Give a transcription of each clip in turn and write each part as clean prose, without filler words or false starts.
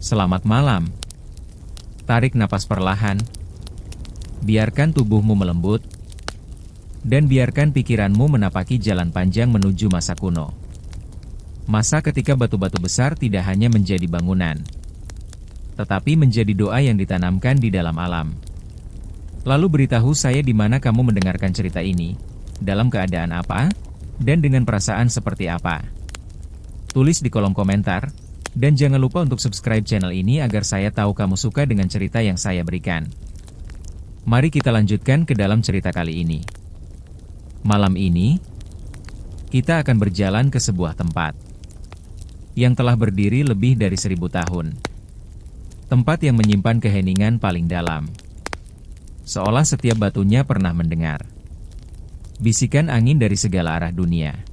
Selamat malam. Tarik napas perlahan. Biarkan tubuhmu melembut. Dan biarkan pikiranmu menapaki jalan panjang menuju masa kuno. Masa ketika batu-batu besar tidak hanya menjadi bangunan, tetapi menjadi doa yang ditanamkan di dalam alam. Lalu beritahu saya di mana kamu mendengarkan cerita ini, dalam keadaan apa, dan dengan perasaan seperti apa. Tulis di kolom komentar. Dan jangan lupa untuk subscribe channel ini agar saya tahu kamu suka dengan cerita yang saya berikan. Mari kita lanjutkan ke dalam cerita kali ini. Malam ini, kita akan berjalan ke sebuah tempat yang telah berdiri lebih dari 1000 tahun. Tempat yang menyimpan keheningan paling dalam. Seolah setiap batunya pernah mendengar bisikan angin dari segala arah dunia.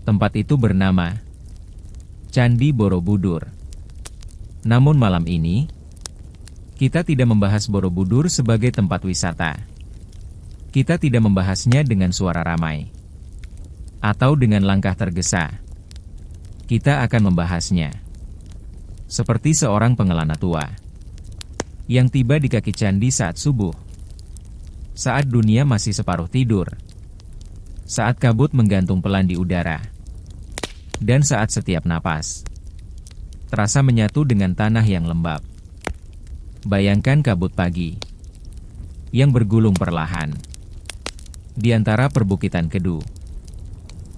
Tempat itu bernama Candi Borobudur. Namun malam ini, kita tidak membahas Borobudur sebagai tempat wisata. Kita tidak membahasnya dengan suara ramai, atau dengan langkah tergesa. Kita akan membahasnya seperti seorang pengelana tua, yang tiba di kaki candi saat subuh. Saat dunia masih separuh tidur. Saat kabut menggantung pelan di udara. Dan saat setiap napas terasa menyatu dengan tanah yang lembab. Bayangkan kabut pagi yang bergulung perlahan di antara perbukitan Kedu.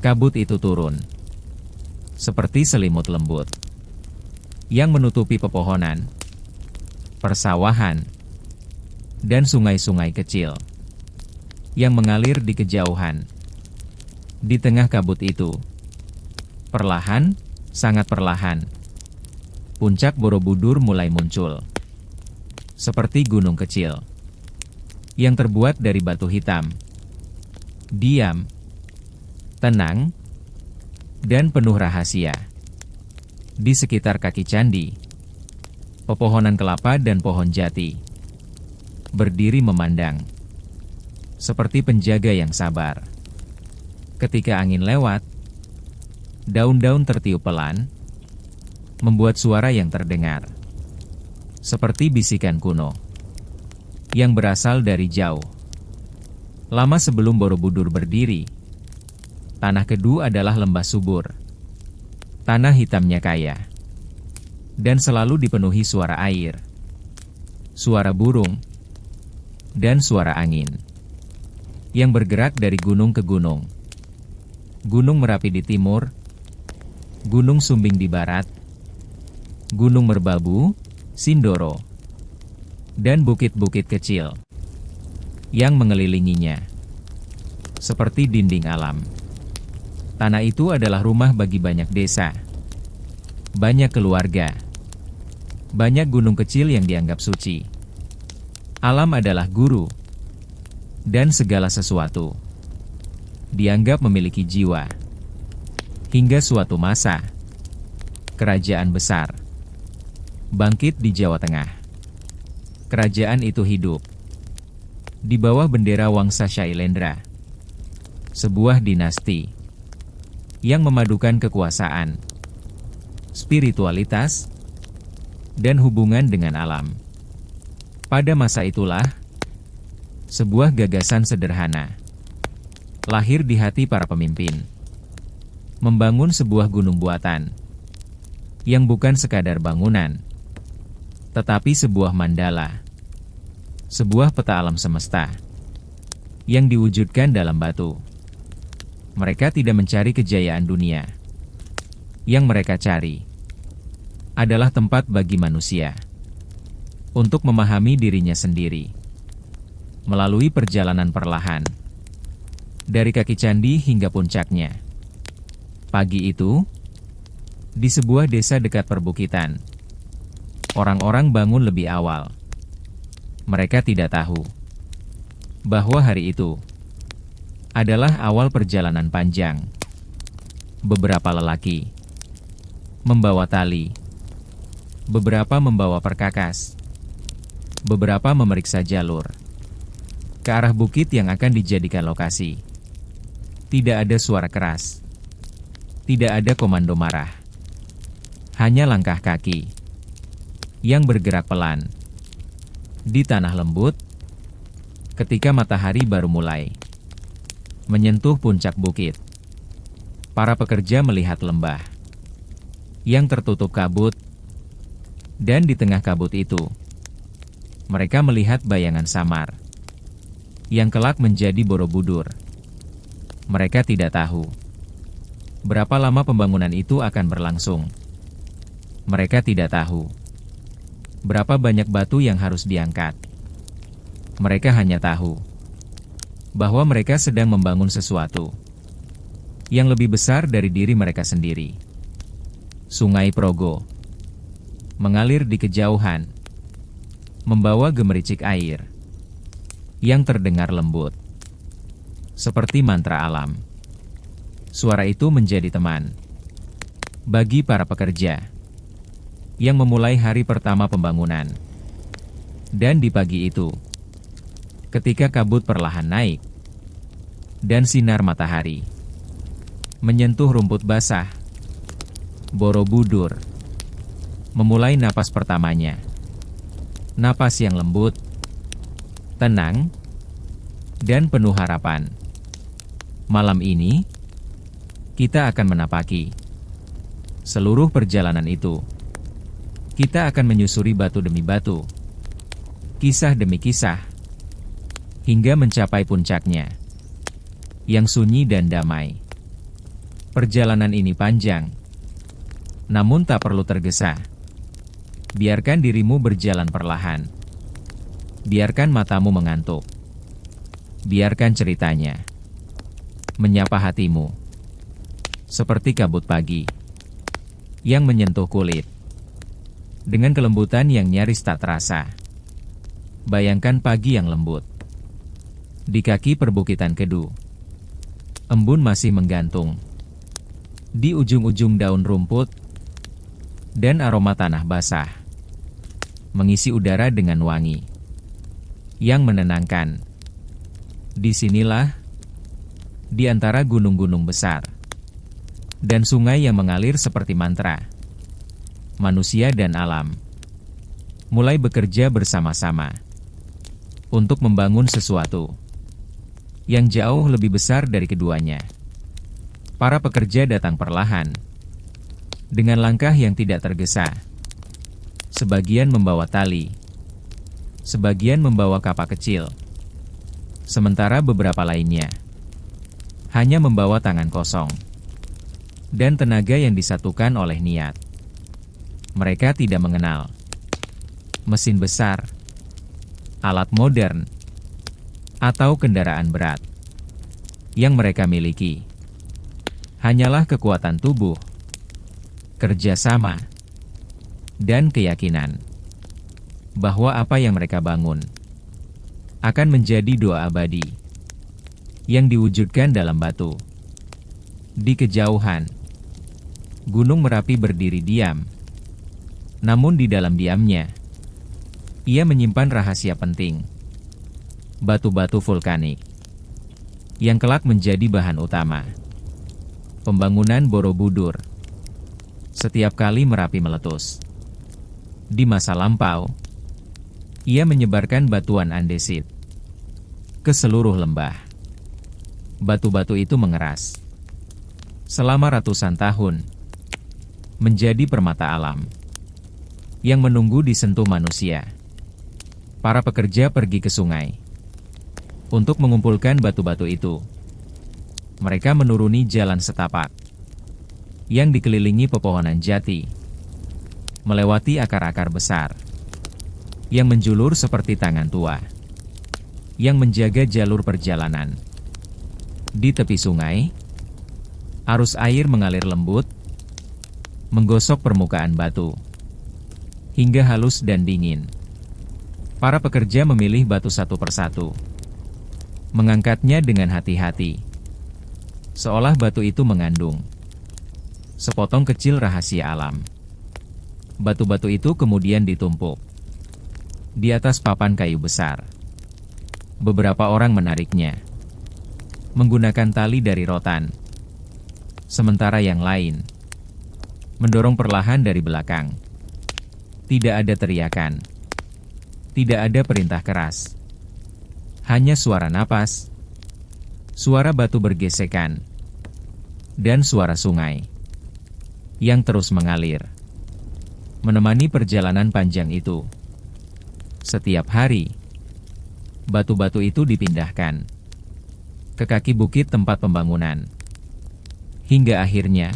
Kabut itu turun seperti selimut lembut yang menutupi pepohonan, persawahan, dan sungai-sungai kecil yang mengalir di kejauhan. Di tengah kabut itu, perlahan, sangat perlahan, puncak Borobudur mulai muncul. Seperti gunung kecil yang terbuat dari batu hitam. Diam, tenang, dan penuh rahasia. Di sekitar kaki candi, pepohonan kelapa dan pohon jati berdiri memandang, seperti penjaga yang sabar. Ketika angin lewat, daun-daun tertiup pelan, membuat suara yang terdengar seperti bisikan kuno yang berasal dari jauh. Lama sebelum Borobudur berdiri, tanah Kedu adalah lembah subur. Tanah hitamnya kaya dan selalu dipenuhi suara air, suara burung, dan suara angin yang bergerak dari gunung ke gunung. Gunung Merapi di timur, Gunung Sumbing di barat, Gunung Merbabu, Sindoro, dan bukit-bukit kecil yang mengelilinginya, seperti dinding alam. Tanah itu adalah rumah bagi banyak desa, banyak keluarga, banyak gunung kecil yang dianggap suci. Alam adalah guru, dan segala sesuatu dianggap memiliki jiwa. Hingga suatu masa, kerajaan besar bangkit di Jawa Tengah. Kerajaan itu hidup di bawah bendera Wangsa Shailendra, sebuah dinasti yang memadukan kekuasaan, spiritualitas, dan hubungan dengan alam. Pada masa itulah, sebuah gagasan sederhana lahir di hati para pemimpin. Membangun sebuah gunung buatan yang bukan sekadar bangunan, tetapi sebuah mandala, sebuah peta alam semesta yang diwujudkan dalam batu. Mereka tidak mencari kejayaan dunia. Yang mereka cari adalah tempat bagi manusia untuk memahami dirinya sendiri melalui perjalanan perlahan dari kaki candi hingga puncaknya. Pagi itu, di sebuah desa dekat perbukitan, orang-orang bangun lebih awal. Mereka tidak tahu bahwa hari itu adalah awal perjalanan panjang. Beberapa lelaki membawa tali, beberapa membawa perkakas, beberapa memeriksa jalur ke arah bukit yang akan dijadikan lokasi. Tidak ada suara keras. Tidak ada komando marah. Hanya langkah kaki yang bergerak pelan di tanah lembut ketika matahari baru mulai menyentuh puncak bukit. Para pekerja melihat lembah yang tertutup kabut, dan di tengah kabut itu, mereka melihat bayangan samar yang kelak menjadi Borobudur. Mereka tidak tahu berapa lama pembangunan itu akan berlangsung. Mereka tidak tahu berapa banyak batu yang harus diangkat. Mereka hanya tahu bahwa mereka sedang membangun sesuatu yang lebih besar dari diri mereka sendiri. Sungai Progo mengalir di kejauhan, membawa gemericik air yang terdengar lembut, seperti mantra alam. Suara itu menjadi teman bagi para pekerja yang memulai hari pertama pembangunan. Dan di pagi itu, ketika kabut perlahan naik, dan sinar matahari menyentuh rumput basah, Borobudur memulai napas pertamanya. Napas yang lembut, tenang, dan penuh harapan. Malam ini, kita akan menapaki seluruh perjalanan itu. Kita akan menyusuri batu demi batu, kisah demi kisah, hingga mencapai puncaknya, yang sunyi dan damai. Perjalanan ini panjang, namun tak perlu tergesa. Biarkan dirimu berjalan perlahan. Biarkan matamu mengantuk. Biarkan ceritanya menyapa hatimu, seperti kabut pagi yang menyentuh kulit dengan kelembutan yang nyaris tak terasa. Bayangkan pagi yang lembut. Di kaki perbukitan Kedu, embun masih menggantung di ujung-ujung daun rumput, dan aroma tanah basah mengisi udara dengan wangi yang menenangkan. Disinilah, di antara gunung-gunung besar dan sungai yang mengalir seperti mantra, manusia dan alam mulai bekerja bersama-sama untuk membangun sesuatu yang jauh lebih besar dari keduanya. Para pekerja datang perlahan, dengan langkah yang tidak tergesa. Sebagian membawa tali, sebagian membawa kapak kecil, sementara beberapa lainnya hanya membawa tangan kosong dan tenaga yang disatukan oleh niat. Mereka tidak mengenal mesin besar, alat modern, atau kendaraan berat. Yang mereka miliki hanyalah kekuatan tubuh, kerjasama, dan keyakinan bahwa apa yang mereka bangun akan menjadi doa abadi yang diwujudkan dalam batu. Di kejauhan, Gunung Merapi berdiri diam. Namun di dalam diamnya, ia menyimpan rahasia penting. Batu-batu vulkanik yang kelak menjadi bahan utama pembangunan Borobudur. Setiap kali Merapi meletus di masa lampau, ia menyebarkan batuan andesit ke seluruh lembah. Batu-batu itu mengeras selama ratusan tahun, menjadi permata alam yang menunggu disentuh manusia. Para pekerja pergi ke sungai untuk mengumpulkan batu-batu itu. Mereka menuruni jalan setapak yang dikelilingi pepohonan jati, melewati akar-akar besar yang menjulur seperti tangan tua yang menjaga jalur perjalanan. Di tepi sungai, arus air mengalir lembut, menggosok permukaan batu hingga halus dan dingin. Para pekerja memilih batu satu persatu, mengangkatnya dengan hati-hati, seolah batu itu mengandung sepotong kecil rahasia alam. Batu-batu itu kemudian ditumpuk di atas papan kayu besar. Beberapa orang menariknya menggunakan tali dari rotan, sementara yang lain mendorong perlahan dari belakang. Tidak ada teriakan. Tidak ada perintah keras. Hanya suara napas, suara batu bergesekan, dan suara sungai yang terus mengalir, menemani perjalanan panjang itu. Setiap hari, batu-batu itu dipindahkan ke kaki bukit tempat pembangunan, hingga akhirnya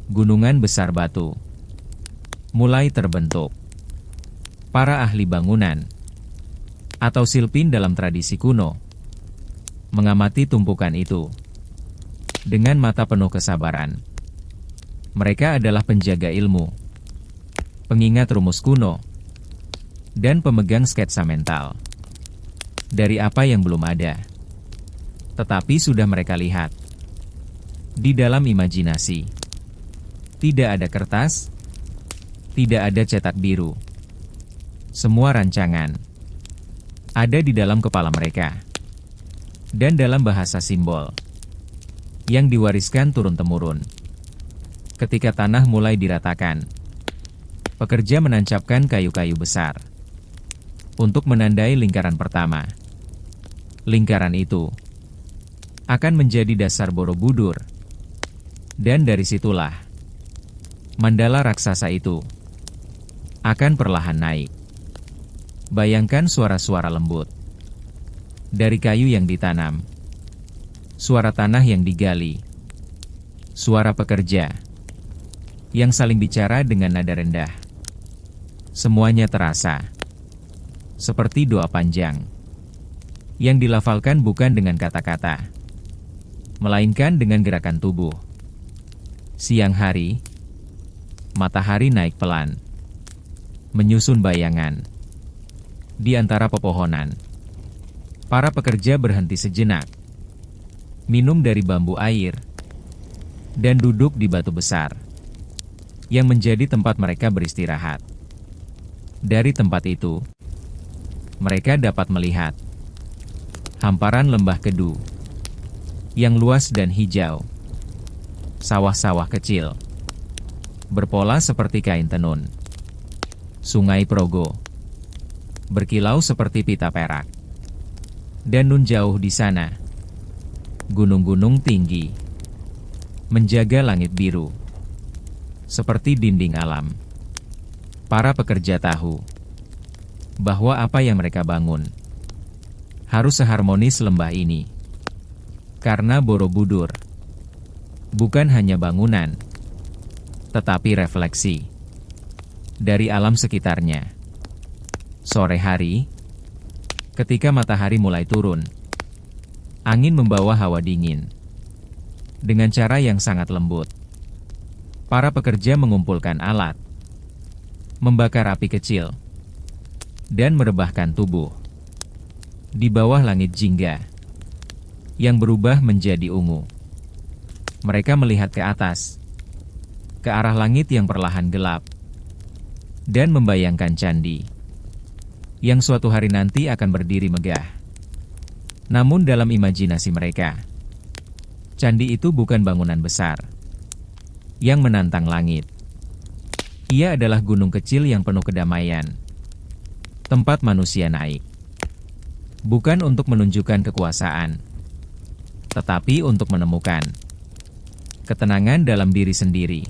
gunungan besar batu mulai terbentuk. Para ahli bangunan atau silpin dalam tradisi kuno mengamati tumpukan itu dengan mata penuh kesabaran. Mereka adalah penjaga ilmu, pengingat rumus kuno, dan pemegang sketsa mental dari apa yang belum ada, tetapi sudah mereka lihat di dalam imajinasi. Tidak ada kertas, tidak ada cetak biru. Semua rancangan ada di dalam kepala mereka dan dalam bahasa simbol yang diwariskan turun-temurun. Ketika tanah mulai diratakan, pekerja menancapkan kayu-kayu besar untuk menandai lingkaran pertama. Lingkaran itu akan menjadi dasar Borobudur, dan dari situlah mandala raksasa itu akan perlahan naik. Bayangkan suara-suara lembut dari kayu yang ditanam, suara tanah yang digali, suara pekerja yang saling bicara dengan nada rendah. Semuanya terasa seperti doa panjang yang dilafalkan bukan dengan kata-kata, melainkan dengan gerakan tubuh. Siang hari, matahari naik pelan, menyusun bayangan di antara pepohonan. Para pekerja berhenti sejenak, minum dari bambu air, dan duduk di batu besar yang menjadi tempat mereka beristirahat. Dari tempat itu, mereka dapat melihat hamparan lembah Kedu yang luas dan hijau, sawah-sawah kecil berpola seperti kain tenun, Sungai Progo berkilau seperti pita perak, dan nun jauh di sana, gunung-gunung tinggi menjaga langit biru seperti dinding alam. Para pekerja tahu bahwa apa yang mereka bangun harus seharmonis lembah ini, karena Borobudur bukan hanya bangunan, tetapi refleksi dari alam sekitarnya. Sore hari, ketika matahari mulai turun, angin membawa hawa dingin. Dengan cara yang sangat lembut, para pekerja mengumpulkan alat, membakar api kecil, dan merebahkan tubuh di bawah langit jingga yang berubah menjadi ungu. Mereka melihat ke atas, ke arah langit yang perlahan gelap, dan membayangkan candi yang suatu hari nanti akan berdiri megah. Namun dalam imajinasi mereka, candi itu bukan bangunan besar yang menantang langit. Ia adalah gunung kecil yang penuh kedamaian, tempat manusia naik, bukan untuk menunjukkan kekuasaan, tetapi untuk menemukan ketenangan dalam diri sendiri.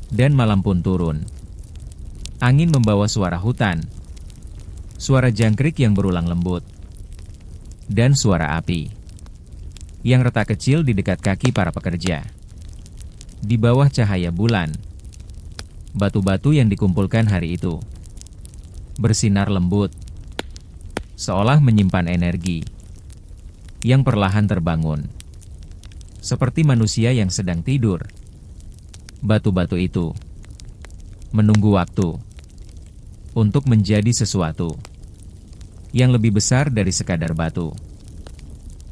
Dan malam pun turun. Angin membawa suara hutan, suara jangkrik yang berulang lembut, dan suara api yang retak kecil di dekat kaki para pekerja. Di bawah cahaya bulan, batu-batu yang dikumpulkan hari itu bersinar lembut, seolah menyimpan energi yang perlahan terbangun, seperti manusia yang sedang tidur. Batu-batu itu menunggu waktu untuk menjadi sesuatu yang lebih besar dari sekadar batu.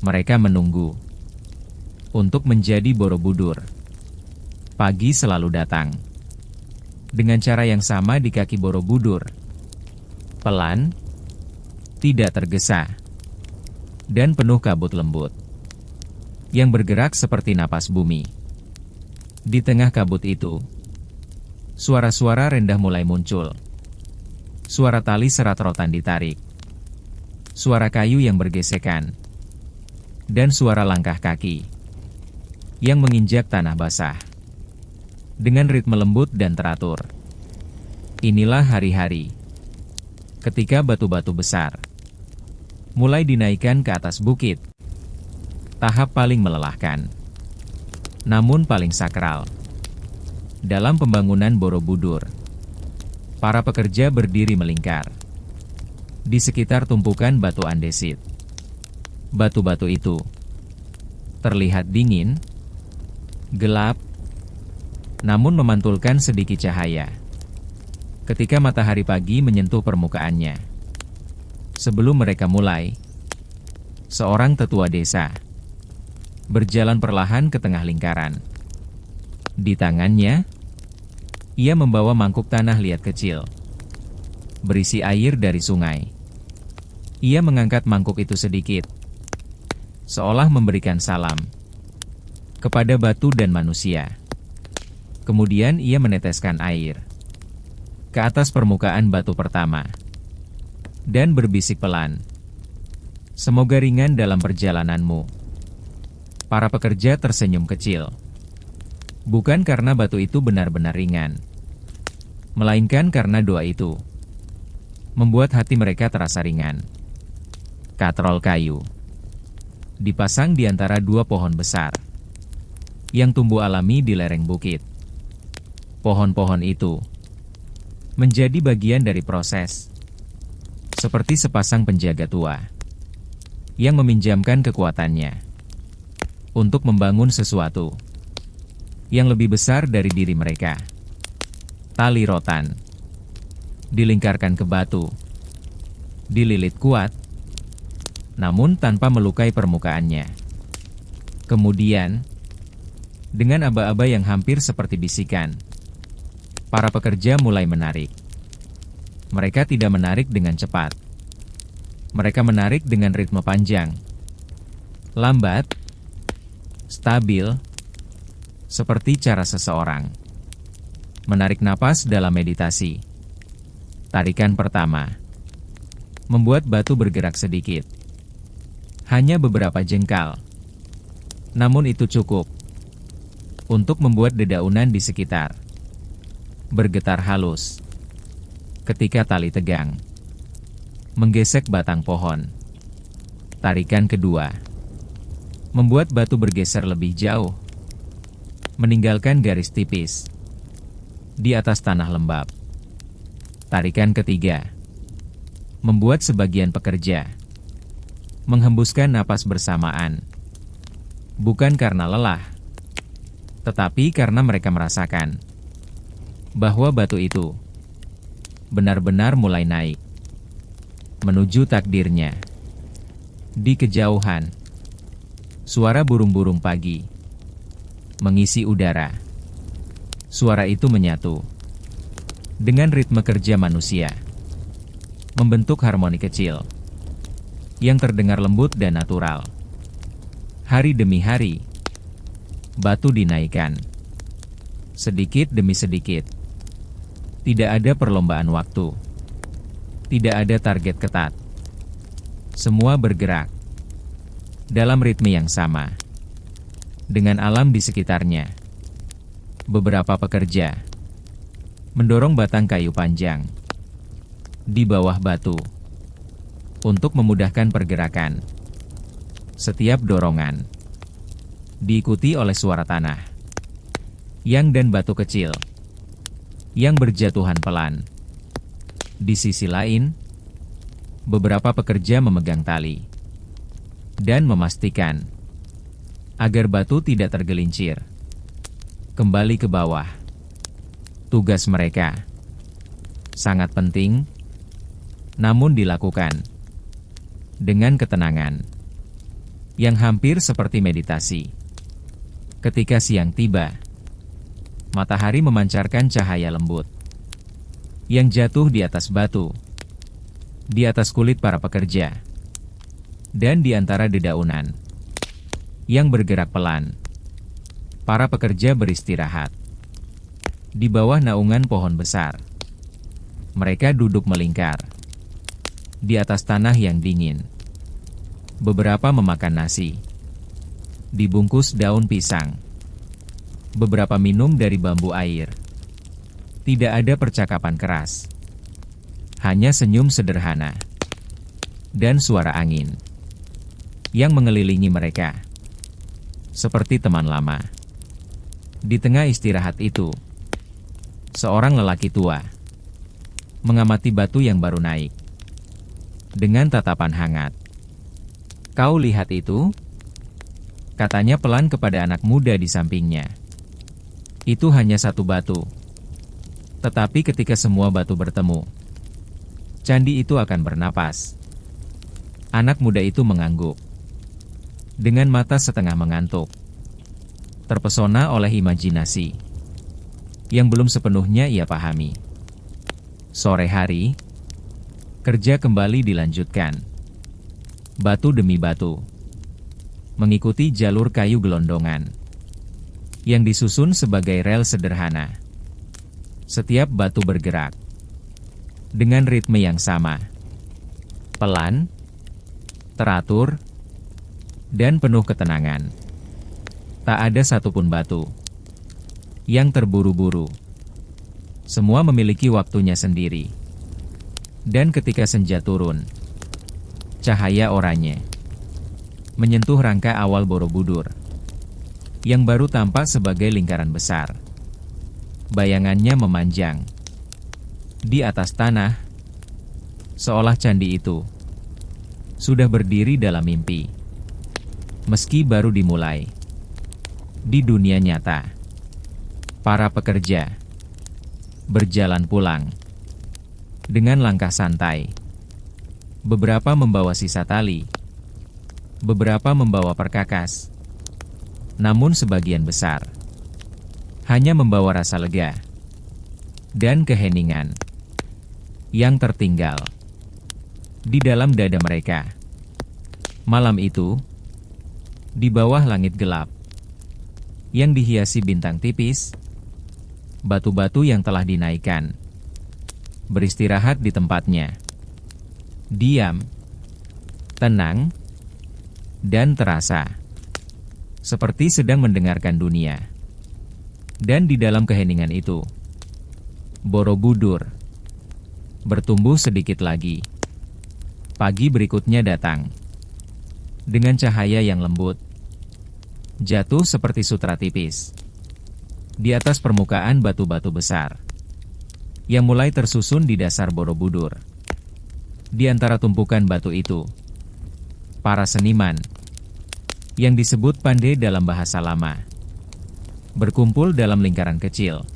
Mereka menunggu untuk menjadi Borobudur. Pagi selalu datang dengan cara yang sama di kaki Borobudur. Pelan, tidak tergesa, dan penuh kabut lembut yang bergerak seperti napas bumi. Di tengah kabut itu, Suara-suara rendah mulai muncul. Suara tali serat rotan ditarik. Suara kayu yang bergesekan. Dan suara langkah kaki yang menginjak tanah basah. Dengan ritme lembut dan teratur. Inilah hari-hari ketika batu-batu besar mulai dinaikkan ke atas bukit. Tahap paling melelahkan, namun paling sakral. Dalam pembangunan Borobudur, para pekerja berdiri melingkar di sekitar tumpukan batu andesit. Batu-batu itu terlihat dingin, gelap, namun memantulkan sedikit cahaya ketika matahari pagi menyentuh permukaannya. Sebelum mereka mulai, seorang tetua desa berjalan perlahan ke tengah lingkaran. Di tangannya, ia membawa mangkuk tanah liat kecil, berisi air dari sungai. Ia mengangkat mangkuk itu sedikit, seolah memberikan salam kepada batu dan manusia. Kemudian ia meneteskan air ke atas permukaan batu pertama, dan berbisik pelan, "Semoga ringan dalam perjalananmu." Para pekerja tersenyum kecil. Bukan karena batu itu benar-benar ringan, melainkan karena doa itu membuat hati mereka terasa ringan. Katrol kayu dipasang di antara dua pohon besar yang tumbuh alami di lereng bukit. Pohon-pohon itu menjadi bagian dari proses, seperti sepasang penjaga tua yang meminjamkan kekuatannya untuk membangun sesuatu yang lebih besar dari diri mereka. Tali rotan dilingkarkan ke batu, dililit kuat, namun tanpa melukai permukaannya. Kemudian, dengan aba-aba yang hampir seperti bisikan, para pekerja mulai menarik. Mereka tidak menarik dengan cepat. Mereka menarik dengan ritme panjang, lambat, stabil, seperti cara seseorang menarik napas dalam meditasi. Tarikan pertama membuat batu bergerak sedikit, hanya beberapa jengkal. Namun itu cukup untuk membuat dedaunan di sekitar bergetar halus ketika tali tegang menggesek batang pohon. Tarikan kedua membuat batu bergeser lebih jauh, meninggalkan garis tipis di atas tanah lembab. Tarikan ketiga membuat sebagian pekerja menghembuskan napas bersamaan, bukan karena lelah, tetapi karena mereka merasakan bahwa batu itu benar-benar mulai naik menuju takdirnya. Di kejauhan, suara burung-burung pagi mengisi udara. Suara itu menyatu dengan ritme kerja manusia, membentuk harmoni kecil yang terdengar lembut dan natural. Hari demi hari, batu dinaikkan, sedikit demi sedikit. Tidak ada perlombaan waktu, tidak ada target ketat. Semua bergerak dalam ritme yang sama, dengan alam di sekitarnya. Beberapa pekerja mendorong batang kayu panjang di bawah batu untuk memudahkan pergerakan. Setiap dorongan diikuti oleh suara tanah yang dan batu kecil yang berjatuhan pelan. Di sisi lain, beberapa pekerja memegang tali dan memastikan agar batu tidak tergelincir kembali ke bawah. Tugas mereka sangat penting, namun dilakukan dengan ketenangan yang hampir seperti meditasi. Ketika siang tiba, matahari memancarkan cahaya lembut yang jatuh di atas batu, di atas kulit para pekerja, dan di antara dedaunan yang bergerak pelan. Para pekerja beristirahat Di bawah naungan pohon besar, mereka duduk melingkar. Di atas tanah yang dingin, beberapa memakan nasi, dibungkus daun pisang. Beberapa minum dari bambu air. Tidak ada percakapan keras. Hanya senyum sederhana. Dan suara angin yang mengelilingi mereka. Seperti teman lama. Di tengah istirahat itu, seorang lelaki tua mengamati batu yang baru naik. Dengan tatapan hangat. "Kau lihat itu?" Katanya pelan kepada anak muda di sampingnya. "Itu hanya satu batu. Tetapi ketika semua batu bertemu, candi itu akan bernapas." Anak muda itu mengangguk. Dengan mata setengah mengantuk. Terpesona oleh imajinasi yang belum sepenuhnya ia pahami. Sore hari, kerja kembali dilanjutkan. Batu demi batu. Mengikuti jalur kayu gelondongan yang disusun sebagai rel sederhana. Setiap batu bergerak dengan ritme yang sama. Pelan, teratur, dan penuh ketenangan. Tak ada satupun batu yang terburu-buru. Semua memiliki waktunya sendiri. Dan ketika senja turun, cahaya oranye menyentuh rangka awal Borobudur, yang baru tampak sebagai lingkaran besar. Bayangannya memanjang di atas tanah, seolah candi itu sudah berdiri dalam mimpi. Meski baru dimulai. Di dunia nyata, para pekerja berjalan pulang dengan langkah santai. Beberapa membawa sisa tali, beberapa membawa perkakas, namun sebagian besar hanya membawa rasa lega dan keheningan yang tertinggal di dalam dada mereka. Malam itu, di bawah langit gelap yang dihiasi bintang tipis, batu-batu yang telah dinaikkan beristirahat di tempatnya. Diam, tenang, dan terasa seperti sedang mendengarkan dunia. Dan di dalam keheningan itu, Borobudur bertumbuh sedikit lagi. Pagi berikutnya datang dengan cahaya yang lembut, jatuh seperti sutra tipis di atas permukaan batu-batu besar yang mulai tersusun di dasar Borobudur. Di antara tumpukan batu itu, para seniman yang disebut pandai dalam bahasa lama berkumpul dalam lingkaran kecil.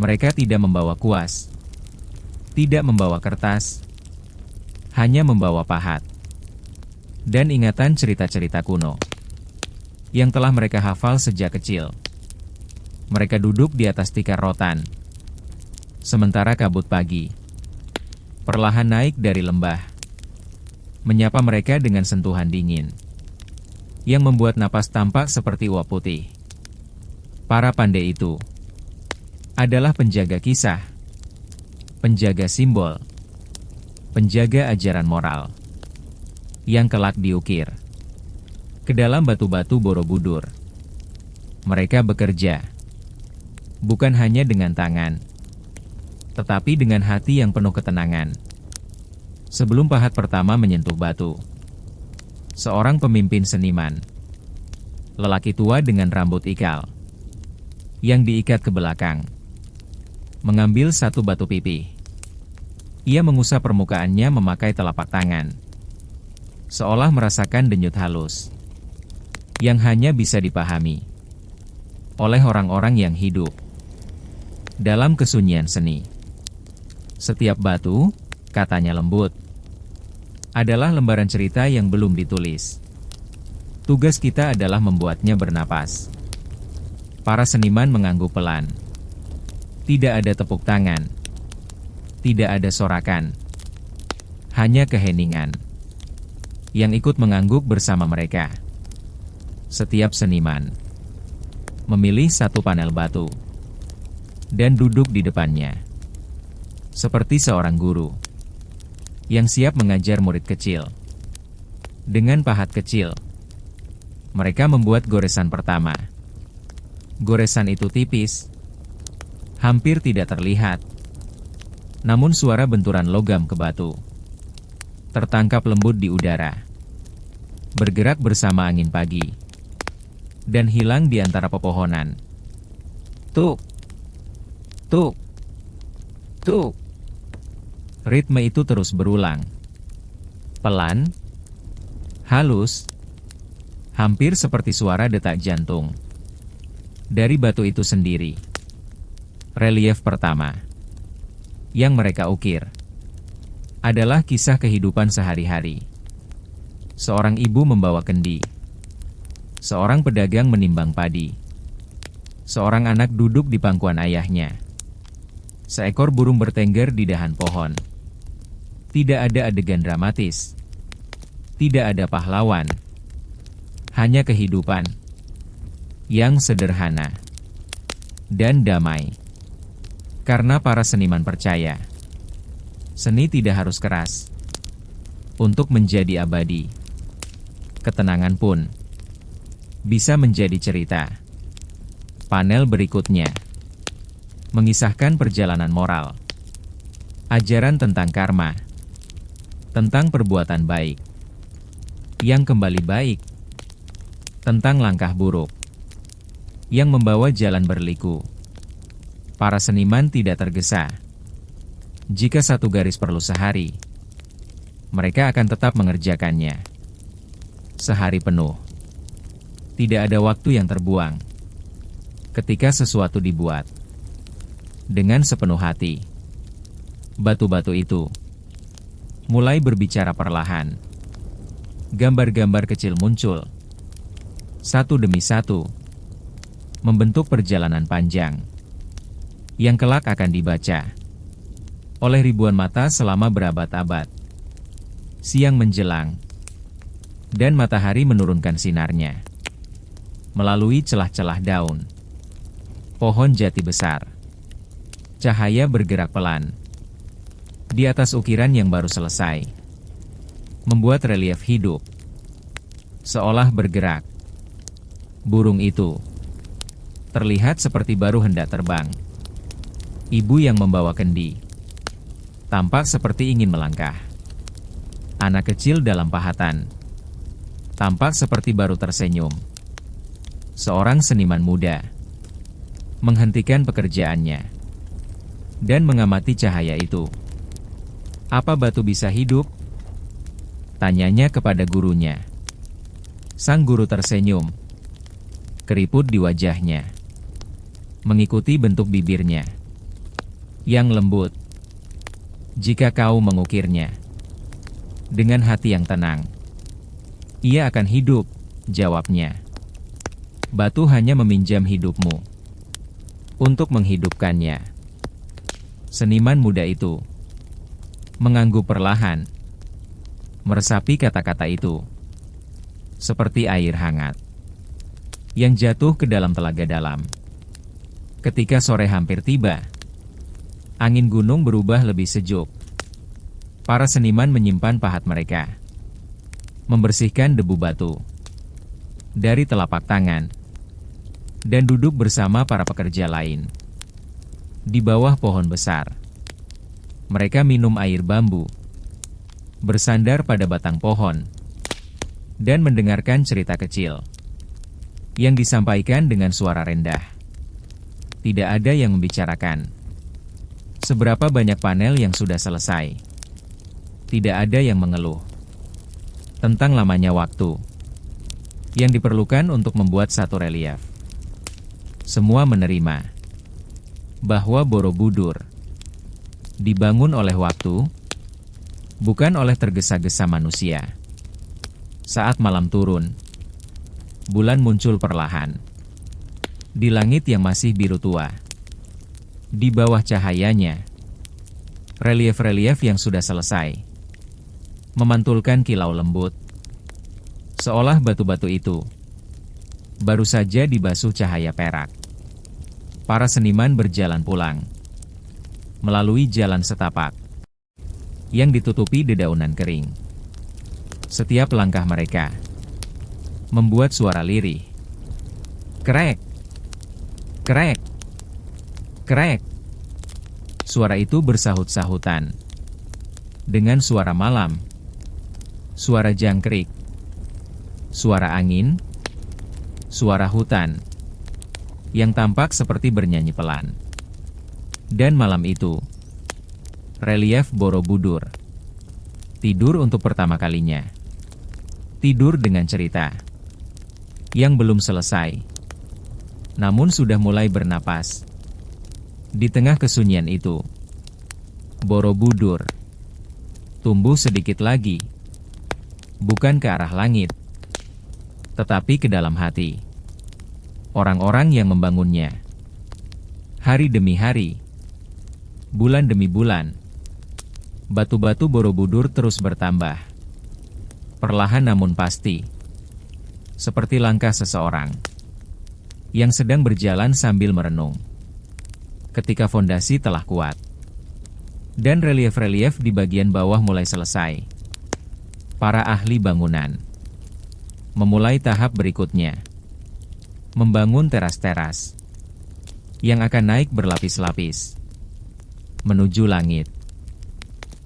Mereka tidak membawa kuas, tidak membawa kertas, hanya membawa pahat dan ingatan cerita-cerita kuno yang telah mereka hafal sejak kecil. Mereka duduk di atas tikar rotan, sementara kabut pagi perlahan naik dari lembah, menyapa mereka dengan sentuhan dingin yang membuat napas tampak seperti uap putih. Para pandai itu adalah penjaga kisah, penjaga simbol, penjaga ajaran moral yang kelak diukir ke dalam batu-batu Borobudur. Mereka bekerja bukan hanya dengan tangan, tetapi dengan hati yang penuh ketenangan. Sebelum pahat pertama menyentuh batu, seorang pemimpin seniman, lelaki tua dengan rambut ikal yang diikat ke belakang, mengambil satu batu pipih. Ia mengusap permukaannya memakai telapak tangan, seolah merasakan denyut halus yang hanya bisa dipahami oleh orang-orang yang hidup dalam kesunyian seni. Setiap batu, katanya lembut, adalah lembaran cerita yang belum ditulis. Tugas kita adalah membuatnya bernapas. Para seniman mengangguk pelan. Tidak ada tepuk tangan. Tidak ada sorakan. Hanya keheningan yang ikut mengangguk bersama mereka. Setiap seniman memilih satu panel batu dan duduk di depannya. Seperti seorang guru yang siap mengajar murid kecil. Dengan pahat kecil, mereka membuat goresan pertama. Goresan itu tipis, hampir tidak terlihat. Namun suara benturan logam ke batu tertangkap lembut di udara, bergerak bersama angin pagi, dan hilang di antara pepohonan. Tuk, tuk, tuk. Ritme itu terus berulang. Pelan, halus, hampir seperti suara detak jantung. Dari batu itu sendiri, relief pertama yang mereka ukir adalah kisah kehidupan sehari-hari. Seorang ibu membawa kendi, seorang pedagang menimbang padi, seorang anak duduk di pangkuan ayahnya, seekor burung bertengger di dahan pohon. Tidak ada adegan dramatis, tidak ada pahlawan, hanya kehidupan yang sederhana dan damai. Karena para seniman percaya, seni tidak harus keras untuk menjadi abadi. Ketenangan pun bisa menjadi cerita. Panel berikutnya mengisahkan perjalanan moral, ajaran tentang karma, tentang perbuatan baik yang kembali baik, tentang langkah buruk yang membawa jalan berliku. Para seniman tidak tergesa. Jika satu garis perlu sehari, mereka akan tetap mengerjakannya. Sehari penuh. Tidak ada waktu yang terbuang. Ketika sesuatu dibuat dengan sepenuh hati, batu-batu itu mulai berbicara perlahan. Gambar-gambar kecil muncul, satu demi satu, membentuk perjalanan panjang yang kelak akan dibaca oleh ribuan mata selama berabad-abad. Siang menjelang, dan matahari menurunkan sinarnya melalui celah-celah daun pohon jati besar. Cahaya bergerak pelan di atas ukiran yang baru selesai, membuat relief hidup, seolah bergerak. Burung itu terlihat seperti baru hendak terbang. Ibu yang membawa kendi tampak seperti ingin melangkah. Anak kecil dalam pahatan tampak seperti baru tersenyum. Seorang seniman muda menghentikan pekerjaannya dan mengamati cahaya itu. Apa batu bisa hidup? Tanyanya kepada gurunya. Sang guru tersenyum. Keriput di wajahnya mengikuti bentuk bibirnya yang lembut. Jika kau mengukirnya dengan hati yang tenang, ia akan hidup, jawabnya. Batu hanya meminjam hidupmu untuk menghidupkannya. Seniman muda itu mengangguk perlahan, meresapi kata-kata itu seperti air hangat yang jatuh ke dalam telaga dalam. Ketika sore hampir tiba, angin gunung berubah lebih sejuk. Para seniman menyimpan pahat mereka, membersihkan debu batu dari telapak tangan, dan duduk bersama para pekerja lain di bawah pohon besar. Mereka minum air bambu, bersandar pada batang pohon, dan mendengarkan cerita kecil yang disampaikan dengan suara rendah. Tidak ada yang membicarakan seberapa banyak panel yang sudah selesai. Tidak ada yang mengeluh tentang lamanya waktu yang diperlukan untuk membuat satu relief. Semua menerima bahwa Borobudur dibangun oleh waktu, bukan oleh tergesa-gesa manusia. Saat malam turun, bulan muncul perlahan di langit yang masih biru tua. Di bawah cahayanya, relief-relief yang sudah selesai memantulkan kilau lembut, seolah batu-batu itu baru saja dibasuh cahaya perak. Para seniman berjalan pulang melalui jalan setapak yang ditutupi dedaunan kering. Setiap langkah mereka membuat suara lirih. Krek, krek, krek. Suara itu bersahut-sahutan dengan suara malam, suara jangkrik, suara angin, suara hutan yang tampak seperti bernyanyi pelan. Dan malam itu, relief Borobudur tidur untuk pertama kalinya. Tidur dengan cerita yang belum selesai, namun sudah mulai bernapas. Di tengah kesunyian itu, Borobudur tumbuh sedikit lagi, bukan ke arah langit, tetapi ke dalam hati orang-orang yang membangunnya. Hari demi hari, bulan demi bulan, batu-batu Borobudur terus bertambah. Perlahan namun pasti, seperti langkah seseorang yang sedang berjalan sambil merenung. Ketika fondasi telah kuat, dan relief-relief di bagian bawah mulai selesai, para ahli bangunan memulai tahap berikutnya, membangun teras-teras yang akan naik berlapis-lapis menuju langit.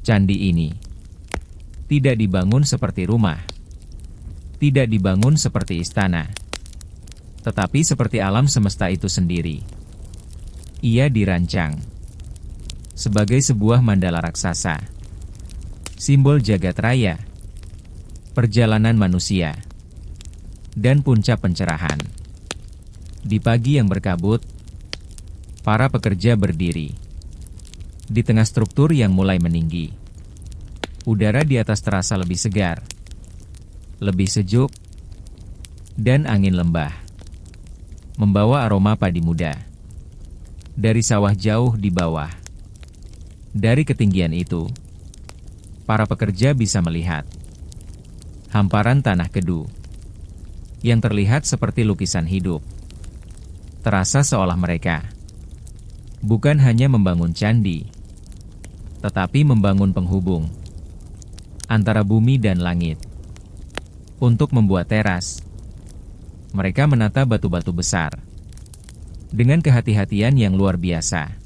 Candi ini tidak dibangun seperti rumah, tidak dibangun seperti istana, tetapi seperti alam semesta itu sendiri. Ia dirancang sebagai sebuah mandala raksasa, simbol jagat raya, perjalanan manusia, dan puncak pencerahan. Di pagi yang berkabut, para pekerja berdiri di tengah struktur yang mulai meninggi. Udara di atas terasa lebih segar, lebih sejuk, dan angin lembah membawa aroma padi muda dari sawah jauh di bawah. Dari ketinggian itu, para pekerja bisa melihat hamparan tanah kedu yang terlihat seperti lukisan hidup. Terasa seolah mereka bukan hanya membangun candi, tetapi membangun penghubung antara bumi dan langit. Untuk membuat teras, mereka menata batu-batu besar dengan kehati-hatian yang luar biasa.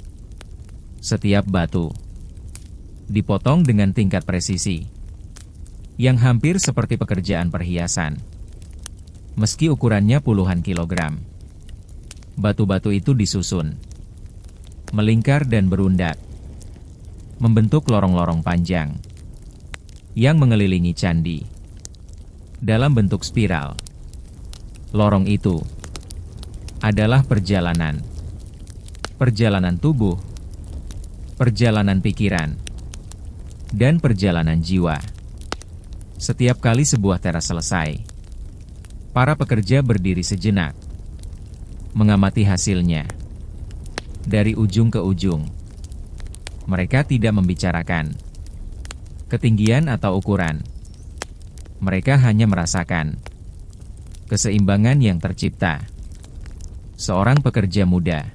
Setiap batu dipotong dengan tingkat presisi yang hampir seperti pekerjaan perhiasan. Meski ukurannya puluhan kilogram, batu-batu itu disusun, melingkar dan berundak, membentuk lorong-lorong panjang yang mengelilingi candi dalam bentuk spiral. Lorong itu adalah perjalanan tubuh, perjalanan pikiran, dan perjalanan jiwa. Setiap kali sebuah teras selesai, para pekerja berdiri sejenak, mengamati hasilnya dari ujung ke ujung. Mereka tidak membicarakan ketinggian atau ukuran. Mereka hanya merasakan keseimbangan yang tercipta. Seorang pekerja muda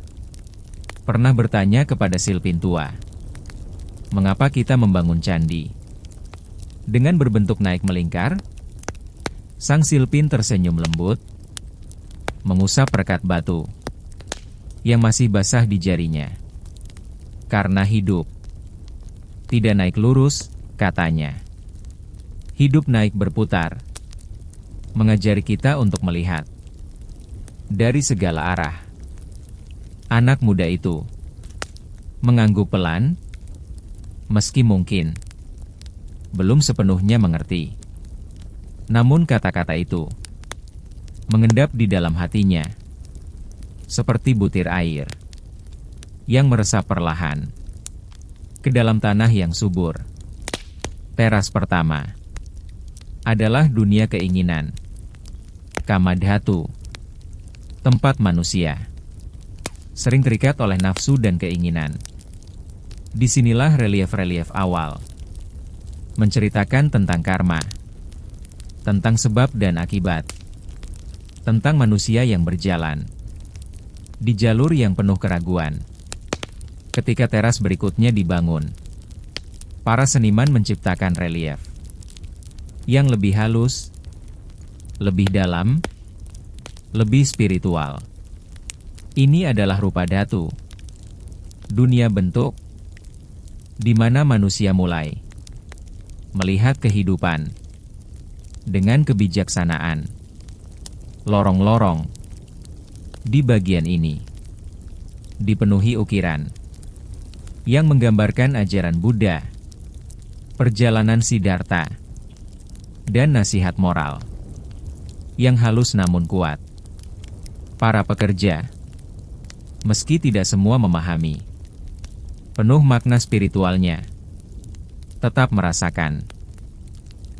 pernah bertanya kepada Silpin tua, "Mengapa kita membangun candi dengan berbentuk naik melingkar?" Sang Silpin tersenyum lembut, mengusap rekat batu yang masih basah di jarinya. "Karena hidup tidak naik lurus," katanya. "Hidup naik berputar, mengajari kita untuk melihat dari segala arah." Anak muda itu mengangguk pelan, meski mungkin belum sepenuhnya mengerti. Namun kata-kata itu mengendap di dalam hatinya, seperti butir air yang meresap perlahan ke dalam tanah yang subur. Teras pertama adalah dunia keinginan, Kamadhatu, tempat manusia sering terikat oleh nafsu dan keinginan. Disinilah relief-relief awal menceritakan tentang karma, tentang sebab dan akibat, tentang manusia yang berjalan Di jalur yang penuh keraguan, ketika teras berikutnya dibangun, para seniman menciptakan relief yang lebih halus, lebih dalam, lebih spiritual. Ini adalah rupa dhatu, dunia bentuk, di mana manusia mulai melihat kehidupan dengan kebijaksanaan. Lorong-lorong di bagian ini dipenuhi ukiran yang menggambarkan ajaran Buddha, perjalanan Siddhartha, dan nasihat moral yang halus namun kuat. Para pekerja, meski tidak semua memahami penuh makna spiritualnya, tetap merasakan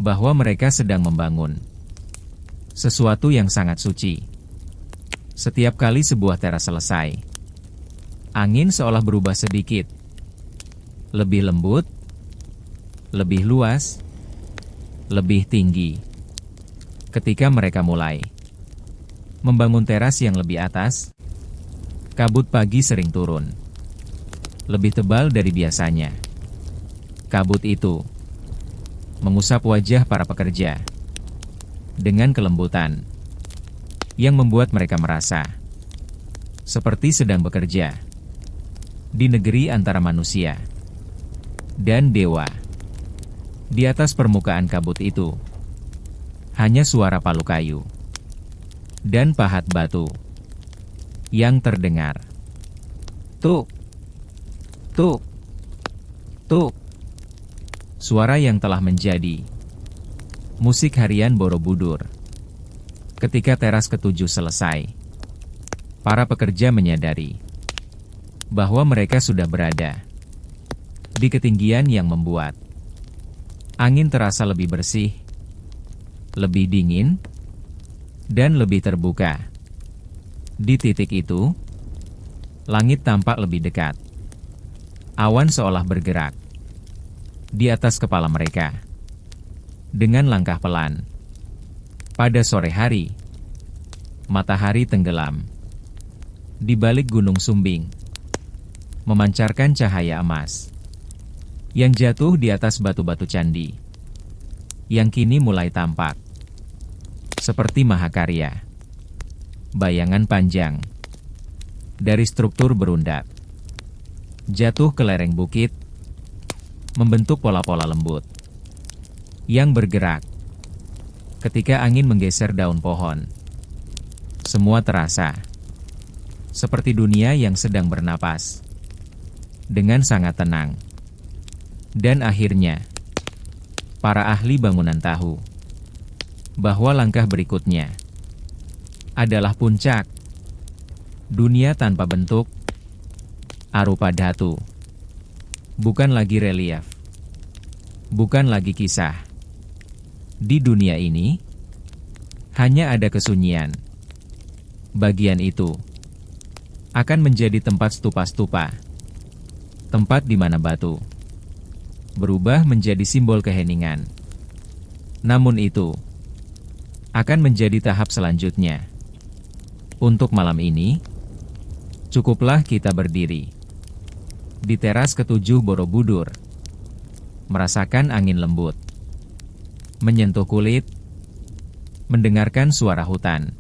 bahwa mereka sedang membangun sesuatu yang sangat suci. Setiap kali sebuah teras selesai, angin seolah berubah sedikit, lebih lembut, lebih luas, lebih tinggi. Ketika mereka mulai membangun teras yang lebih atas, kabut pagi sering turun, lebih tebal dari biasanya. Kabut itu mengusap wajah para pekerja dengan kelembutan yang membuat mereka merasa seperti sedang bekerja di negeri antara manusia dan dewa. Di atas permukaan kabut itu hanya suara palu kayu dan pahat batu yang terdengar. Tuk, tuk, tuk. Suara yang telah menjadi musik harian Borobudur. Ketika teras ketujuh selesai, para pekerja menyadari bahwa mereka sudah berada di ketinggian yang membuat angin terasa lebih bersih, lebih dingin, dan lebih terbuka. Di titik itu, langit tampak lebih dekat. Awan seolah bergerak di atas kepala mereka dengan langkah pelan. Pada sore hari, matahari tenggelam di balik Gunung Sumbing, memancarkan cahaya emas yang jatuh di atas batu-batu candi, yang kini mulai tampak seperti mahakarya, bayangan panjang dari struktur berundak, jatuh ke lereng bukit, membentuk pola-pola lembut yang bergerak ketika angin menggeser daun pohon. Semua terasa seperti dunia yang sedang bernapas dengan sangat tenang. Dan akhirnya, para ahli bangunan tahu bahwa langkah berikutnya adalah puncak dunia tanpa bentuk, arupa dhatu. Bukan lagi relief, bukan lagi kisah. Di dunia ini, hanya ada kesunyian. Bagian itu akan menjadi tempat stupa-stupa, tempat di mana batu berubah menjadi simbol keheningan. Namun itu akan menjadi tahap selanjutnya. Untuk malam ini, cukuplah kita berdiri di teras ketujuh Borobudur, merasakan angin lembut menyentuh kulit, mendengarkan suara hutan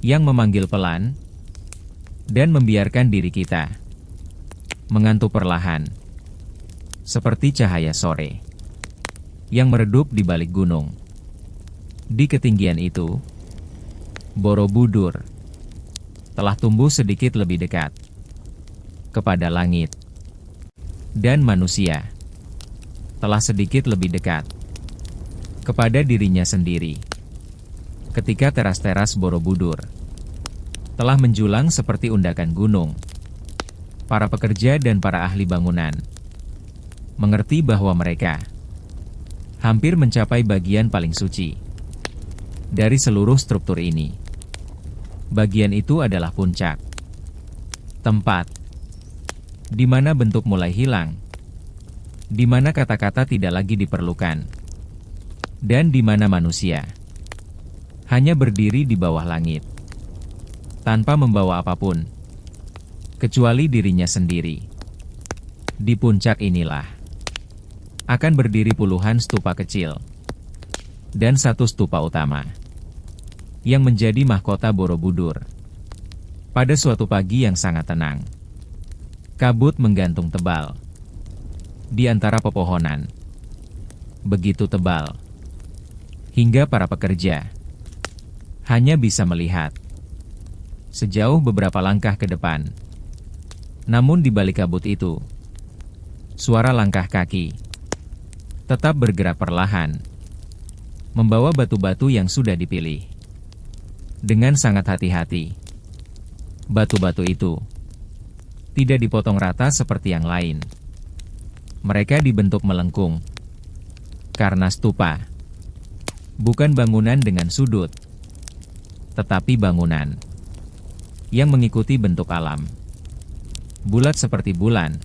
yang memanggil pelan, dan membiarkan diri kita mengantuk perlahan, seperti cahaya sore yang meredup di balik gunung. Di ketinggian itu, Borobudur telah tumbuh sedikit lebih dekat kepada langit, dan manusia telah sedikit lebih dekat kepada dirinya sendiri. Ketika teras-teras Borobudur telah menjulang seperti undakan gunung, para pekerja dan para ahli bangunan mengerti bahwa mereka hampir mencapai bagian paling suci dari seluruh struktur ini. Bagian itu adalah puncak, tempat di mana bentuk mulai hilang, di mana kata-kata tidak lagi diperlukan, dan di mana manusia hanya berdiri di bawah langit, tanpa membawa apapun, kecuali dirinya sendiri. Di puncak inilah akan berdiri puluhan stupa kecil, dan satu stupa utama, yang menjadi mahkota Borobudur. Pada suatu pagi yang sangat tenang, kabut menggantung tebal di antara pepohonan. Begitu tebal, hingga para pekerja hanya bisa melihat sejauh beberapa langkah ke depan. Namun di balik kabut itu, suara langkah kaki tetap bergerak perlahan, membawa batu-batu yang sudah dipilih. Dengan sangat hati-hati, batu-batu itu tidak dipotong rata seperti yang lain. Mereka dibentuk melengkung, karena stupa bukan bangunan dengan sudut, tetapi bangunan yang mengikuti bentuk alam. Bulat seperti bulan,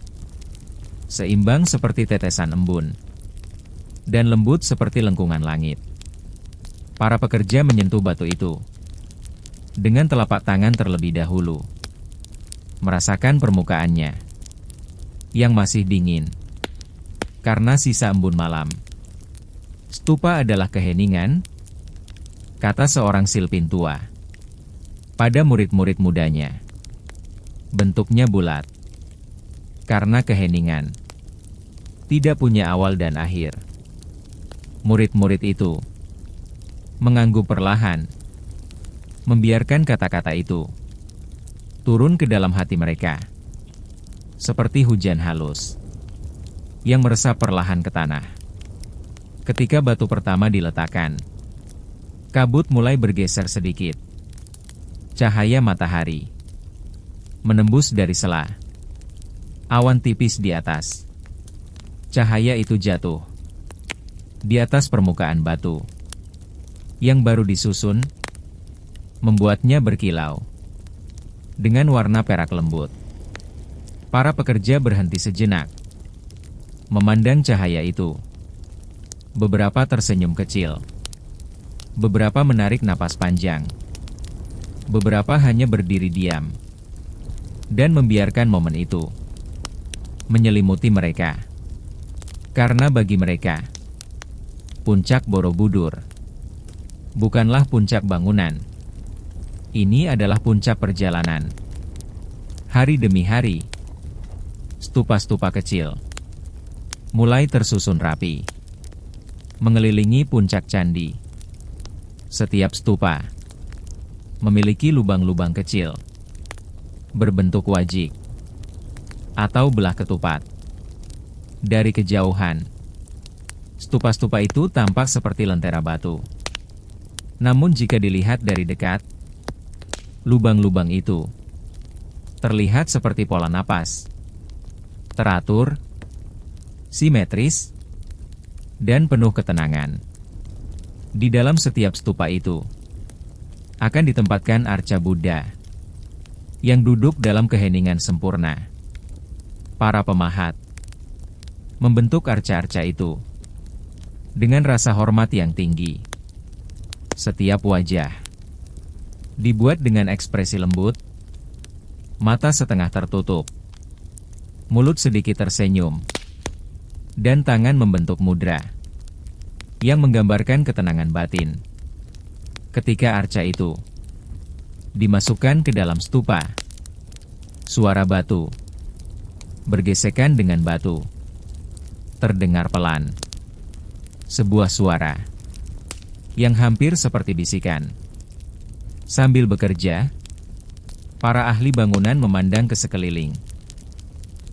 seimbang seperti tetesan embun, dan lembut seperti lengkungan langit. Para pekerja menyentuh batu itu dengan telapak tangan terlebih dahulu, merasakan permukaannya yang masih dingin karena sisa embun malam. Stupa adalah keheningan, kata seorang silpin tua pada murid-murid mudanya. Bentuknya bulat karena keheningan tidak punya awal dan akhir. Murid-murid itu mengangguk perlahan, membiarkan kata-kata itu turun ke dalam hati mereka, seperti hujan halus yang meresap perlahan ke tanah. Ketika batu pertama diletakkan, kabut mulai bergeser sedikit. Cahaya matahari menembus dari sela awan tipis di atas. Cahaya itu jatuh di atas permukaan batu yang baru disusun, membuatnya berkilau dengan warna perak lembut. Para pekerja berhenti sejenak, memandang cahaya itu. Beberapa tersenyum kecil, beberapa menarik napas panjang, beberapa hanya berdiri diam dan membiarkan momen itu menyelimuti mereka. Karena bagi mereka, puncak Borobudur bukanlah puncak bangunan. Ini adalah puncak perjalanan. Hari demi hari, stupa-stupa kecil mulai tersusun rapi, mengelilingi puncak candi. Setiap stupa memiliki lubang-lubang kecil, berbentuk wajik atau belah ketupat. Dari kejauhan, stupa-stupa itu tampak seperti lentera batu. Namun jika dilihat dari dekat, lubang-lubang itu terlihat seperti pola napas, teratur, simetris, dan penuh ketenangan. Di dalam setiap stupa itu akan ditempatkan arca Buddha yang duduk dalam keheningan sempurna. Para pemahat membentuk arca-arca itu dengan rasa hormat yang tinggi. Setiap wajah dibuat dengan ekspresi lembut, mata setengah tertutup, mulut sedikit tersenyum, dan tangan membentuk mudra yang menggambarkan ketenangan batin. Ketika arca itu dimasukkan ke dalam stupa, suara batu bergesekan dengan batu terdengar pelan. Sebuah suara yang hampir seperti bisikan. Sambil bekerja, para ahli bangunan memandang ke sekeliling.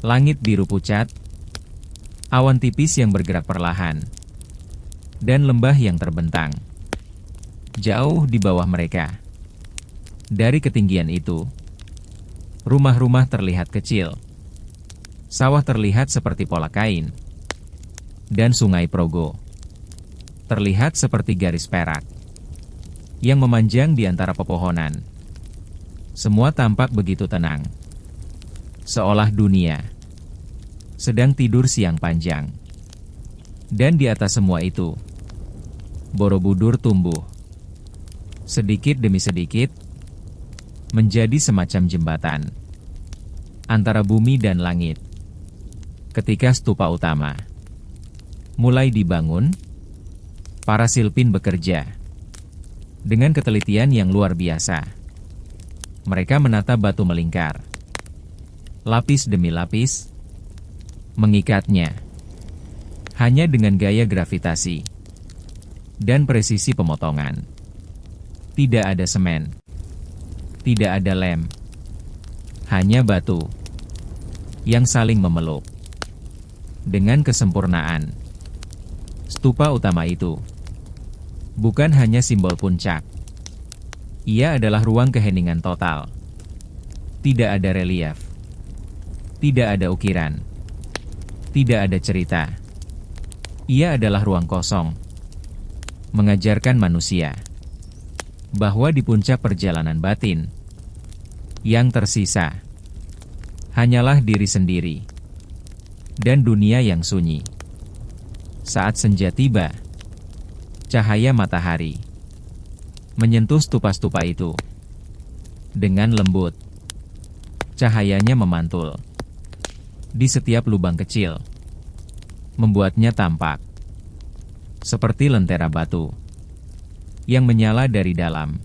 Langit biru pucat, awan tipis yang bergerak perlahan, dan lembah yang terbentang jauh di bawah mereka. Dari ketinggian itu, rumah-rumah terlihat kecil, sawah terlihat seperti pola kain, dan sungai Progo terlihat seperti garis perak yang memanjang di antara pepohonan. Semua tampak begitu tenang, seolah dunia sedang tidur siang panjang. Dan di atas semua itu, Borobudur tumbuh sedikit demi sedikit, menjadi semacam jembatan antara bumi dan langit. Ketika stupa utama mulai dibangun, para Silpin bekerja dengan ketelitian yang luar biasa. Mereka menata batu melingkar, lapis demi lapis, mengikatnya hanya dengan gaya gravitasi dan presisi pemotongan. Tidak ada semen, tidak ada lem, hanya batu yang saling memeluk. Dengan kesempurnaan, stupa utama itu bukan hanya simbol puncak. Ia adalah ruang keheningan total. Tidak ada relief, tidak ada ukiran, tidak ada cerita. Ia adalah ruang kosong, mengajarkan manusia bahwa di puncak perjalanan batin, yang tersisa hanyalah diri sendiri dan dunia yang sunyi. Saat senja tiba, cahaya matahari menyentuh stupa-stupa itu dengan lembut. Cahayanya memantul di setiap lubang kecil, membuatnya tampak seperti lentera batu yang menyala dari dalam.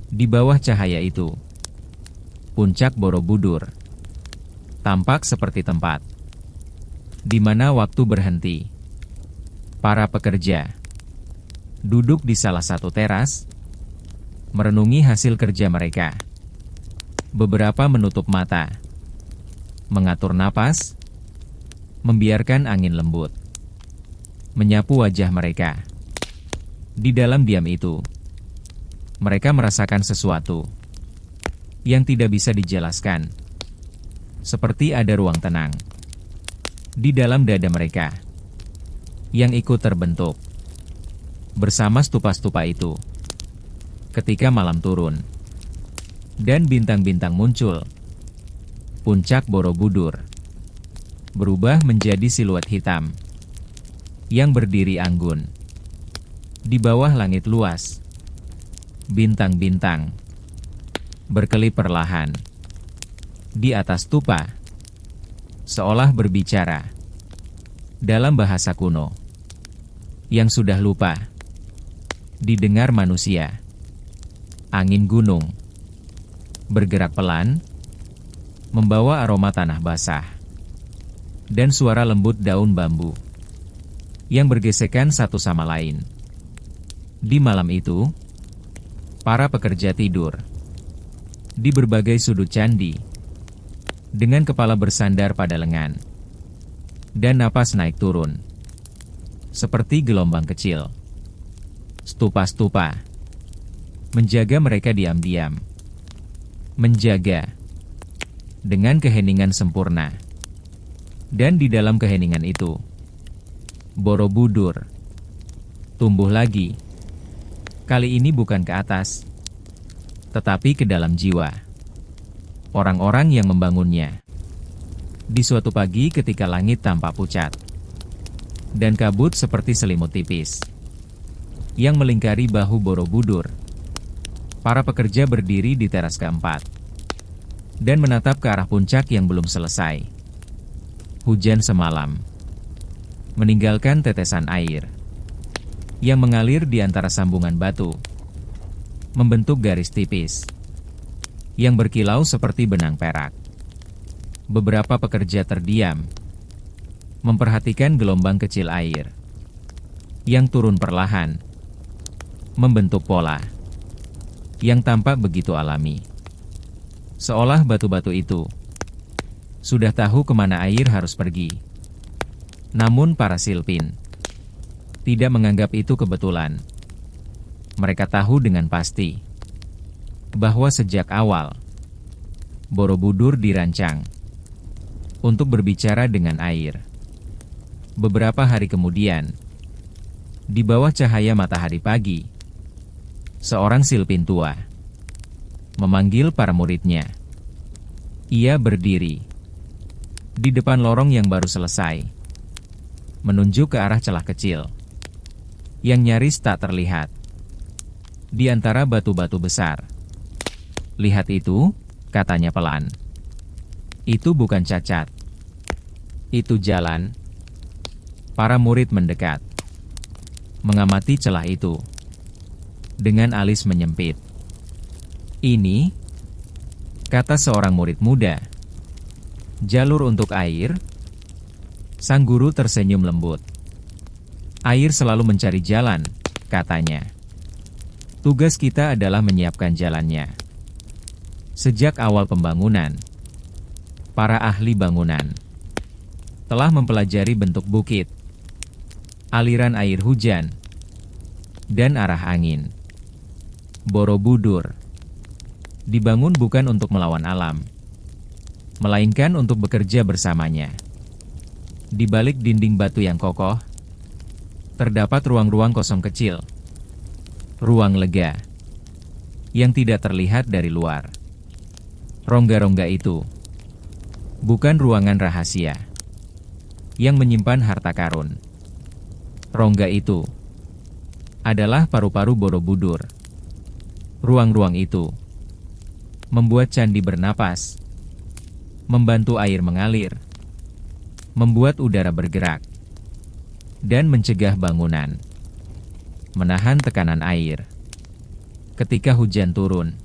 Di bawah cahaya itu, puncak Borobudur tampak seperti tempat di mana waktu berhenti. Para pekerja duduk di salah satu teras, merenungi hasil kerja mereka. Beberapa menutup mata, mengatur napas, membiarkan angin lembut menyapu wajah mereka. Di dalam diam itu, mereka merasakan sesuatu yang tidak bisa dijelaskan, seperti ada ruang tenang di dalam dada mereka yang ikut terbentuk bersama stupa-stupa itu. Ketika malam turun dan bintang-bintang muncul, puncak Borobudur berubah menjadi siluet hitam yang berdiri anggun di bawah langit luas. Bintang-bintang berkelip perlahan di atas stupa, seolah berbicara dalam bahasa kuno yang sudah lupa didengar manusia. Angin gunung bergerak pelan, membawa aroma tanah basah dan suara lembut daun bambu yang bergesekan satu sama lain. Di malam itu, para pekerja tidur di berbagai sudut candi dengan kepala bersandar pada lengan dan napas naik turun seperti gelombang kecil. Stupa-stupa menjaga mereka diam-diam, menjaga dengan keheningan sempurna. Dan di dalam keheningan itu, Borobudur tumbuh lagi. Kali ini bukan ke atas, tetapi ke dalam jiwa orang-orang yang membangunnya. Di suatu pagi ketika langit tampak pucat dan kabut seperti selimut tipis yang melingkari bahu Borobudur, para pekerja berdiri di teras keempat dan menatap ke arah puncak yang belum selesai. Hujan semalam meninggalkan tetesan air yang mengalir di antara sambungan batu, membentuk garis tipis yang berkilau seperti benang perak. Beberapa pekerja terdiam, memperhatikan gelombang kecil air yang turun perlahan, membentuk pola yang tampak begitu alami. Seolah batu-batu itu sudah tahu kemana air harus pergi. Namun para Silpin tidak menganggap itu kebetulan. Mereka tahu dengan pasti bahwa sejak awal Borobudur dirancang untuk berbicara dengan air. Beberapa hari kemudian, di bawah cahaya matahari pagi, seorang Silpin tua memanggil para muridnya. Ia berdiri di depan lorong yang baru selesai, menunjuk ke arah celah kecil yang nyaris tak terlihat di antara batu-batu besar. Lihat itu, katanya pelan. Itu bukan cacat. Itu jalan. Para murid mendekat, mengamati celah itu. Dengan alis menyempit. Ini, kata seorang murid muda, jalur untuk air. Sang guru tersenyum lembut. Air selalu mencari jalan, katanya. Tugas kita adalah menyiapkan jalannya. Sejak awal pembangunan, para ahli bangunan telah mempelajari bentuk bukit, aliran air hujan, dan arah angin. Borobudur dibangun bukan untuk melawan alam, melainkan untuk bekerja bersamanya. Di balik dinding batu yang kokoh, terdapat ruang-ruang kosong kecil, ruang lega, yang tidak terlihat dari luar. Rongga-rongga itu bukan ruangan rahasia yang menyimpan harta karun. Rongga itu adalah paru-paru Borobudur. Ruang-ruang itu membuat candi bernapas, membantu air mengalir, membuat udara bergerak, dan mencegah bangunan menahan tekanan air. Ketika hujan turun,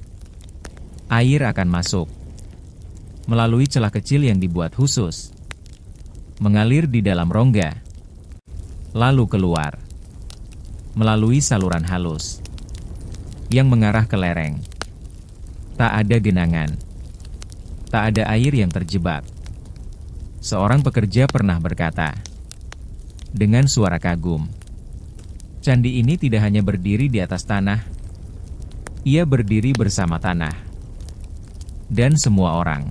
air akan masuk melalui celah kecil yang dibuat khusus, mengalir di dalam rongga, lalu keluar melalui saluran halus yang mengarah ke lereng. Tak ada genangan, tak ada air yang terjebak. Seorang pekerja pernah berkata, dengan suara kagum, candi ini tidak hanya berdiri di atas tanah, ia berdiri bersama tanah. Dan semua orang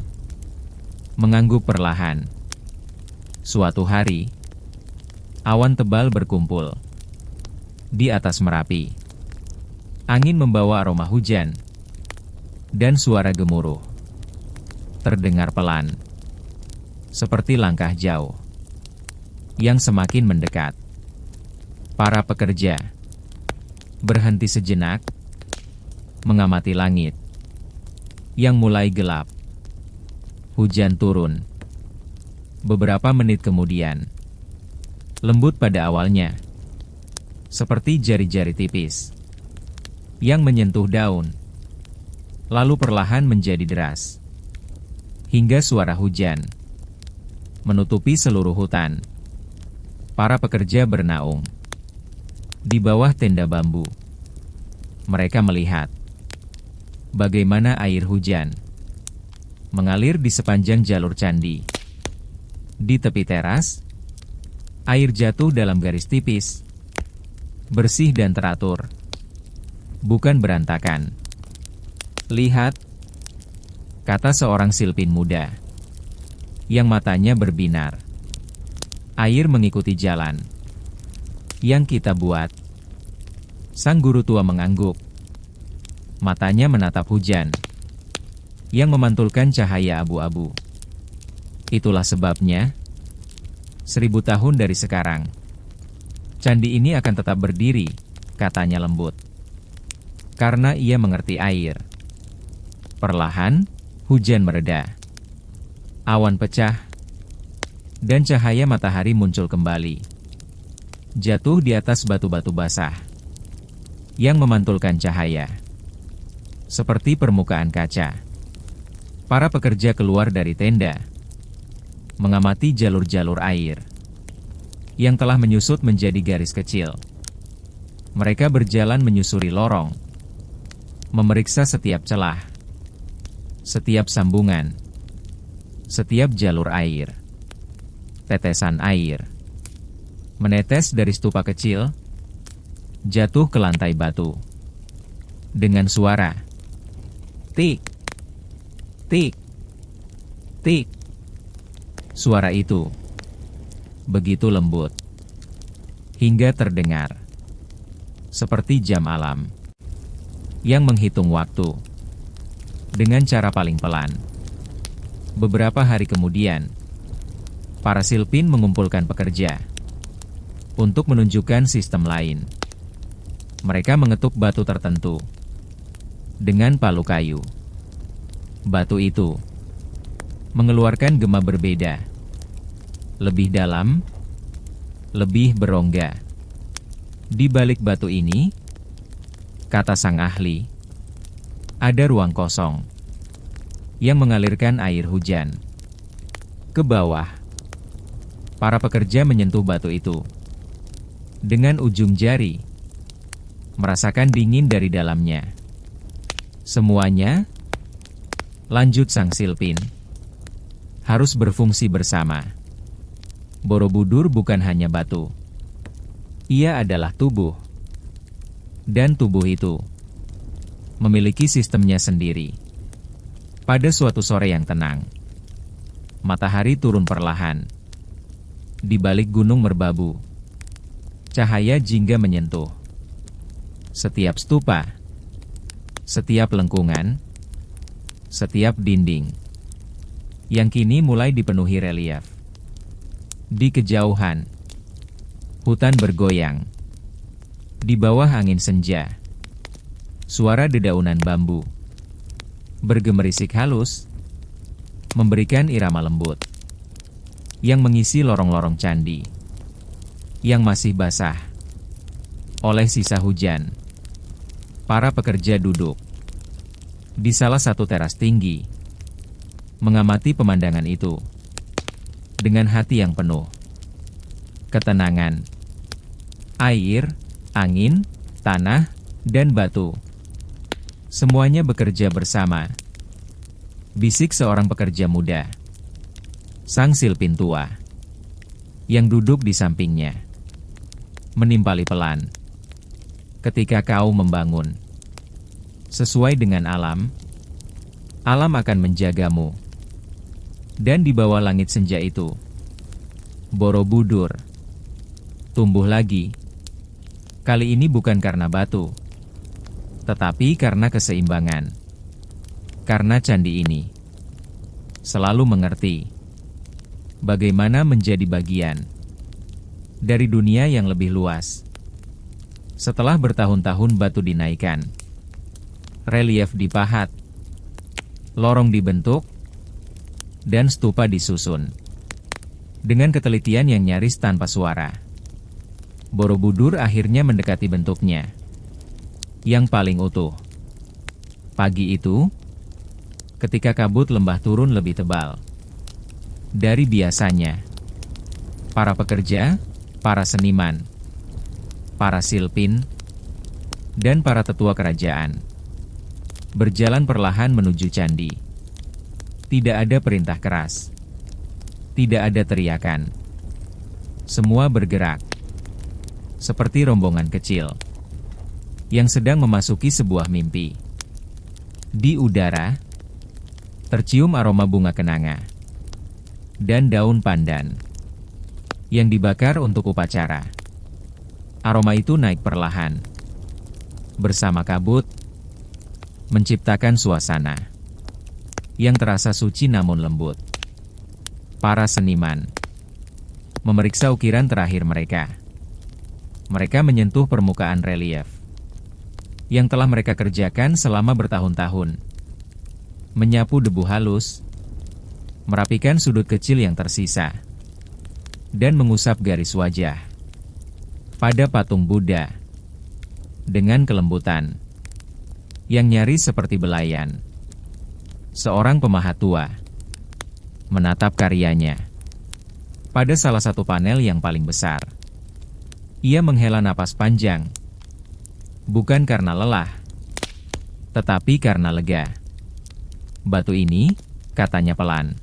mengangguk perlahan. Suatu hari, awan tebal berkumpul di atas Merapi. Angin membawa aroma hujan, dan suara gemuruh terdengar pelan, seperti langkah jauh yang semakin mendekat. Para pekerja berhenti sejenak, mengamati langit yang mulai gelap. Hujan turun. Beberapa menit kemudian, lembut pada awalnya, seperti jari-jari tipis yang menyentuh daun, lalu perlahan menjadi deras, hingga suara hujan menutupi seluruh hutan. Para pekerja bernaung di bawah tenda bambu. Mereka melihat bagaimana air hujan mengalir di sepanjang jalur candi. Di tepi teras, air jatuh dalam garis tipis, bersih dan teratur, bukan berantakan. Lihat, kata seorang silpin muda yang matanya berbinar. Air mengikuti jalan yang kita buat. Sang guru tua mengangguk. Matanya menatap hujan yang memantulkan cahaya abu-abu. Itulah sebabnya, 1000 tahun dari sekarang, candi ini akan tetap berdiri, katanya lembut. Karena ia mengerti air. Perlahan, hujan mereda. Awan pecah, dan cahaya matahari muncul kembali. Jatuh di atas batu-batu basah yang memantulkan cahaya seperti permukaan kaca. Para pekerja keluar dari tenda, mengamati jalur-jalur air yang telah menyusut menjadi garis kecil. Mereka berjalan menyusuri lorong, memeriksa setiap celah, setiap sambungan, setiap jalur air. Tetesan air menetes dari stupa kecil, jatuh ke lantai batu. Dengan suara tik, tik, tik. Suara itu begitu lembut, hingga terdengar seperti jam alam yang menghitung waktu dengan cara paling pelan. Beberapa hari kemudian, para silpin mengumpulkan pekerja untuk menunjukkan sistem lain. Mereka mengetuk batu tertentu dengan palu kayu. Batu itu mengeluarkan gema berbeda, lebih dalam, lebih berongga. Di balik batu ini, kata sang ahli, ada ruang kosong yang mengalirkan air hujan ke bawah. Para pekerja menyentuh batu itu dengan ujung jari, merasakan dingin dari dalamnya. Semuanya, lanjut sang Silpin, harus berfungsi bersama. Borobudur bukan hanya batu. Ia adalah tubuh. Dan tubuh itu memiliki sistemnya sendiri. Pada suatu sore yang tenang, matahari turun perlahan. Di balik gunung merbabu, cahaya jingga menyentuh setiap stupa, setiap lengkungan, setiap dinding, yang kini mulai dipenuhi relief. Di kejauhan, hutan bergoyang. Di bawah angin senja, suara dedaunan bambu bergemerisik halus, memberikan irama lembut yang mengisi lorong-lorong candi yang masih basah oleh sisa hujan. Para pekerja duduk di salah satu teras tinggi, mengamati pemandangan itu dengan hati yang penuh ketenangan. Air, angin, tanah, dan batu, semuanya bekerja bersama. Bisik seorang pekerja muda, sang Silpin tua, yang duduk di sampingnya, menimpali pelan. Ketika kau membangun sesuai dengan alam, alam akan menjagamu. Dan di bawah langit senja itu, Borobudur tumbuh lagi. Kali ini bukan karena batu, tetapi karena keseimbangan. Karena candi ini selalu mengerti bagaimana menjadi bagian dari dunia yang lebih luas. Setelah bertahun-tahun batu dinaikkan, relief dipahat, lorong dibentuk, dan stupa disusun dengan ketelitian yang nyaris tanpa suara. Borobudur akhirnya mendekati bentuknya yang paling utuh. Pagi itu, ketika kabut lembah turun lebih tebal dari biasanya, para pekerja, para seniman, para Silpin, dan para tetua kerajaan berjalan perlahan menuju candi. Tidak ada perintah keras, tidak ada teriakan. Semua bergerak seperti rombongan kecil yang sedang memasuki sebuah mimpi. Di udara tercium aroma bunga kenanga dan daun pandan yang dibakar untuk upacara. Aroma itu naik perlahan bersama kabut, menciptakan suasana yang terasa suci namun lembut. Para seniman memeriksa ukiran terakhir mereka. Mereka menyentuh permukaan relief yang telah mereka kerjakan selama bertahun-tahun, menyapu debu halus, merapikan sudut kecil yang tersisa, dan mengusap garis wajah pada patung Buddha dengan kelembutan yang nyaris seperti belayan. Seorang pemahat tua menatap karyanya pada salah satu panel yang paling besar. Ia menghela napas panjang, bukan karena lelah, tetapi karena lega. Batu ini, katanya pelan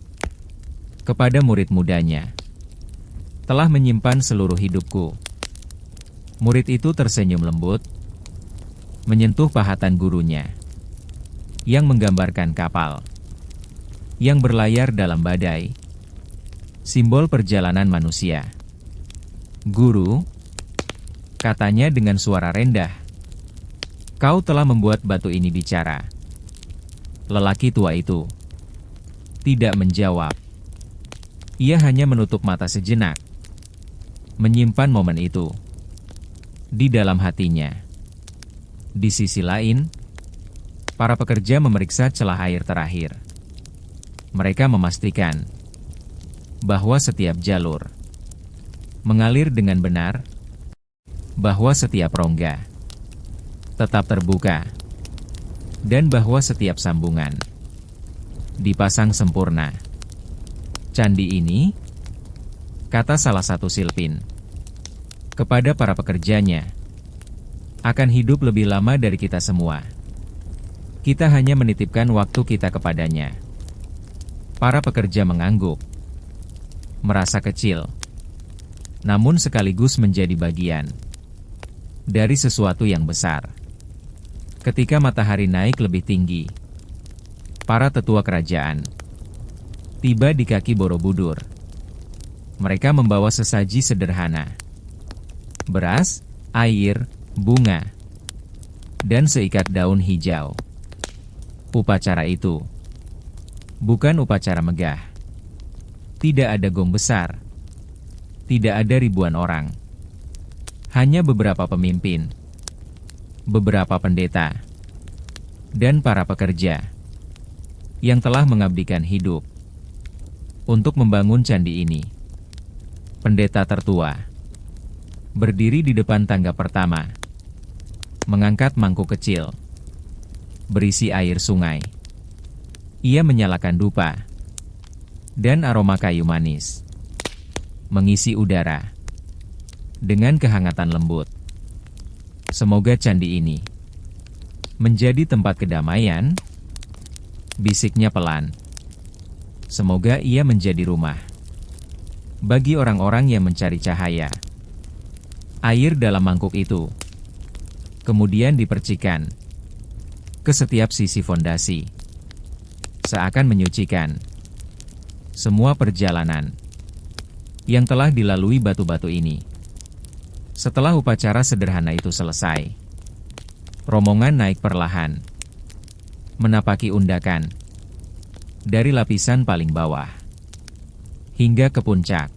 kepada murid mudanya, telah menyimpan seluruh hidupku. Murid itu tersenyum lembut, menyentuh pahatan gurunya, yang menggambarkan kapal yang berlayar dalam badai, simbol perjalanan manusia. Guru, katanya dengan suara rendah, kau telah membuat batu ini bicara. Lelaki tua itu tidak menjawab. Ia hanya menutup mata sejenak, menyimpan momen itu di dalam hatinya. Di sisi lain, para pekerja memeriksa celah air terakhir. Mereka memastikan bahwa setiap jalur mengalir dengan benar, bahwa setiap rongga tetap terbuka, dan bahwa setiap sambungan dipasang sempurna. Candi ini, kata salah satu silpin, kepada para pekerjanya, akan hidup lebih lama dari kita semua. Kita hanya menitipkan waktu kita kepadanya. Para pekerja mengangguk, merasa kecil, namun sekaligus menjadi bagian dari sesuatu yang besar. Ketika matahari naik lebih tinggi, para tetua kerajaan tiba di kaki Borobudur. Mereka membawa sesaji sederhana: beras, air, bunga, dan seikat daun hijau. Upacara itu bukan upacara megah. Tidak ada gong besar. Tidak ada ribuan orang. Hanya beberapa pemimpin, beberapa pendeta, dan para pekerja yang telah mengabdikan hidup untuk membangun candi ini. Pendeta tertua berdiri di depan tangga pertama, mengangkat mangkuk kecil berisi air sungai. Ia menyalakan dupa, dan aroma kayu manis mengisi udara dengan kehangatan lembut. Semoga candi ini menjadi tempat kedamaian, bisiknya pelan. Semoga ia menjadi rumah bagi orang-orang yang mencari cahaya. Air dalam mangkuk itu kemudian dipercikan ke setiap sisi fondasi, seakan menyucikan semua perjalanan yang telah dilalui batu-batu ini. Setelah upacara sederhana itu selesai, rombongan naik perlahan, menapaki undakan dari lapisan paling bawah hingga ke puncak.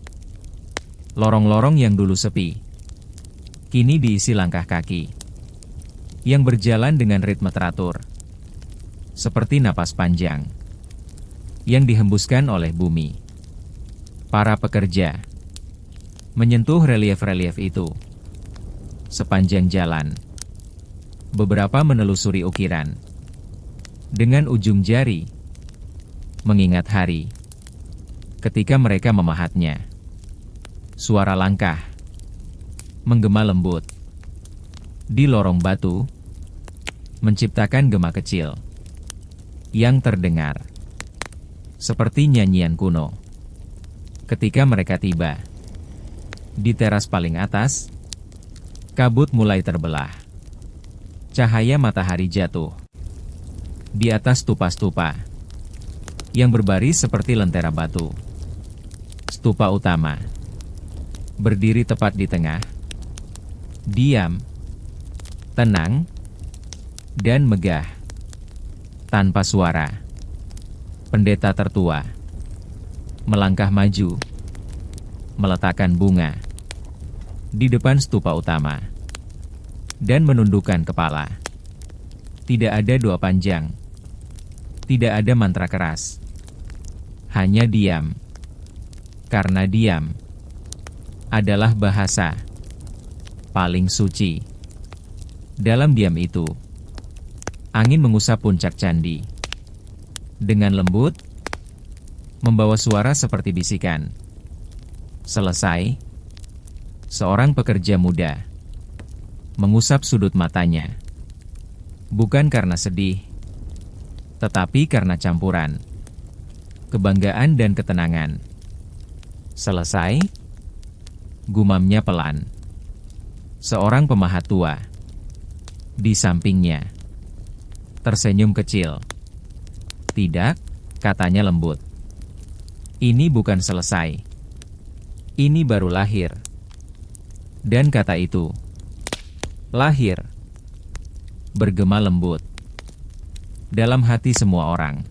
Lorong-lorong yang dulu sepi kini diisi langkah kaki yang berjalan dengan ritme teratur, seperti napas panjang yang dihembuskan oleh bumi. Para pekerja menyentuh relief-relief itu sepanjang jalan. Beberapa menelusuri ukiran dengan ujung jari, mengingat hari ketika mereka memahatnya. Suara langkah menggema lembut di lorong batu, menciptakan gema kecil yang terdengar seperti nyanyian kuno. Ketika mereka tiba di teras paling atas, kabut mulai terbelah. Cahaya matahari jatuh di atas stupa-stupa yang berbaris seperti lentera batu. Stupa utama berdiri tepat di tengah, diam, tenang, dan megah. Tanpa suara, pendeta tertua melangkah maju, meletakkan bunga di depan stupa utama, dan menundukkan kepala. Tidak ada doa panjang, tidak ada mantra keras, hanya diam. Karena diam adalah bahasa paling suci. Dalam diam itu, angin mengusap puncak candi dengan lembut, membawa suara seperti bisikan. Selesai, seorang pekerja muda mengusap sudut matanya, bukan karena sedih, tetapi karena campuran kebanggaan dan ketenangan. Selesai, gumamnya pelan. Seorang pemahat tua di sampingnya tersenyum kecil. Tidak, katanya lembut. Ini bukan selesai. Ini baru lahir. Dan kata itu, lahir, bergema lembut dalam hati semua orang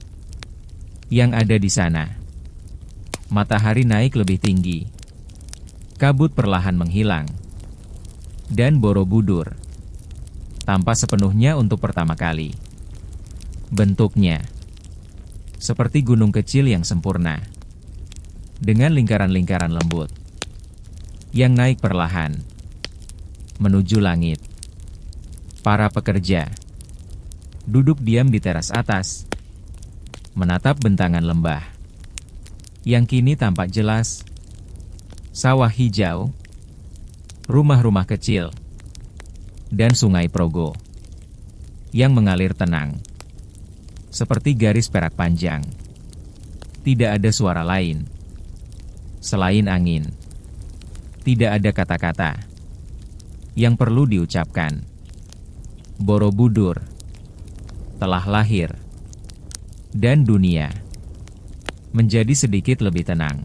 yang ada di sana. Matahari naik lebih tinggi. Kabut perlahan menghilang. Dan Borobudur tampak sepenuhnya untuk pertama kali. Bentuknya seperti gunung kecil yang sempurna, dengan lingkaran-lingkaran lembut yang naik perlahan menuju langit. Para pekerja duduk diam di teras atas, menatap bentangan lembah yang kini tampak jelas, sawah hijau, rumah-rumah kecil, dan sungai Progo yang mengalir tenang, seperti garis perak panjang. Tidak ada suara lain selain angin. Tidak ada kata-kata yang perlu diucapkan. Borobudur telah lahir, dan dunia menjadi sedikit lebih tenang.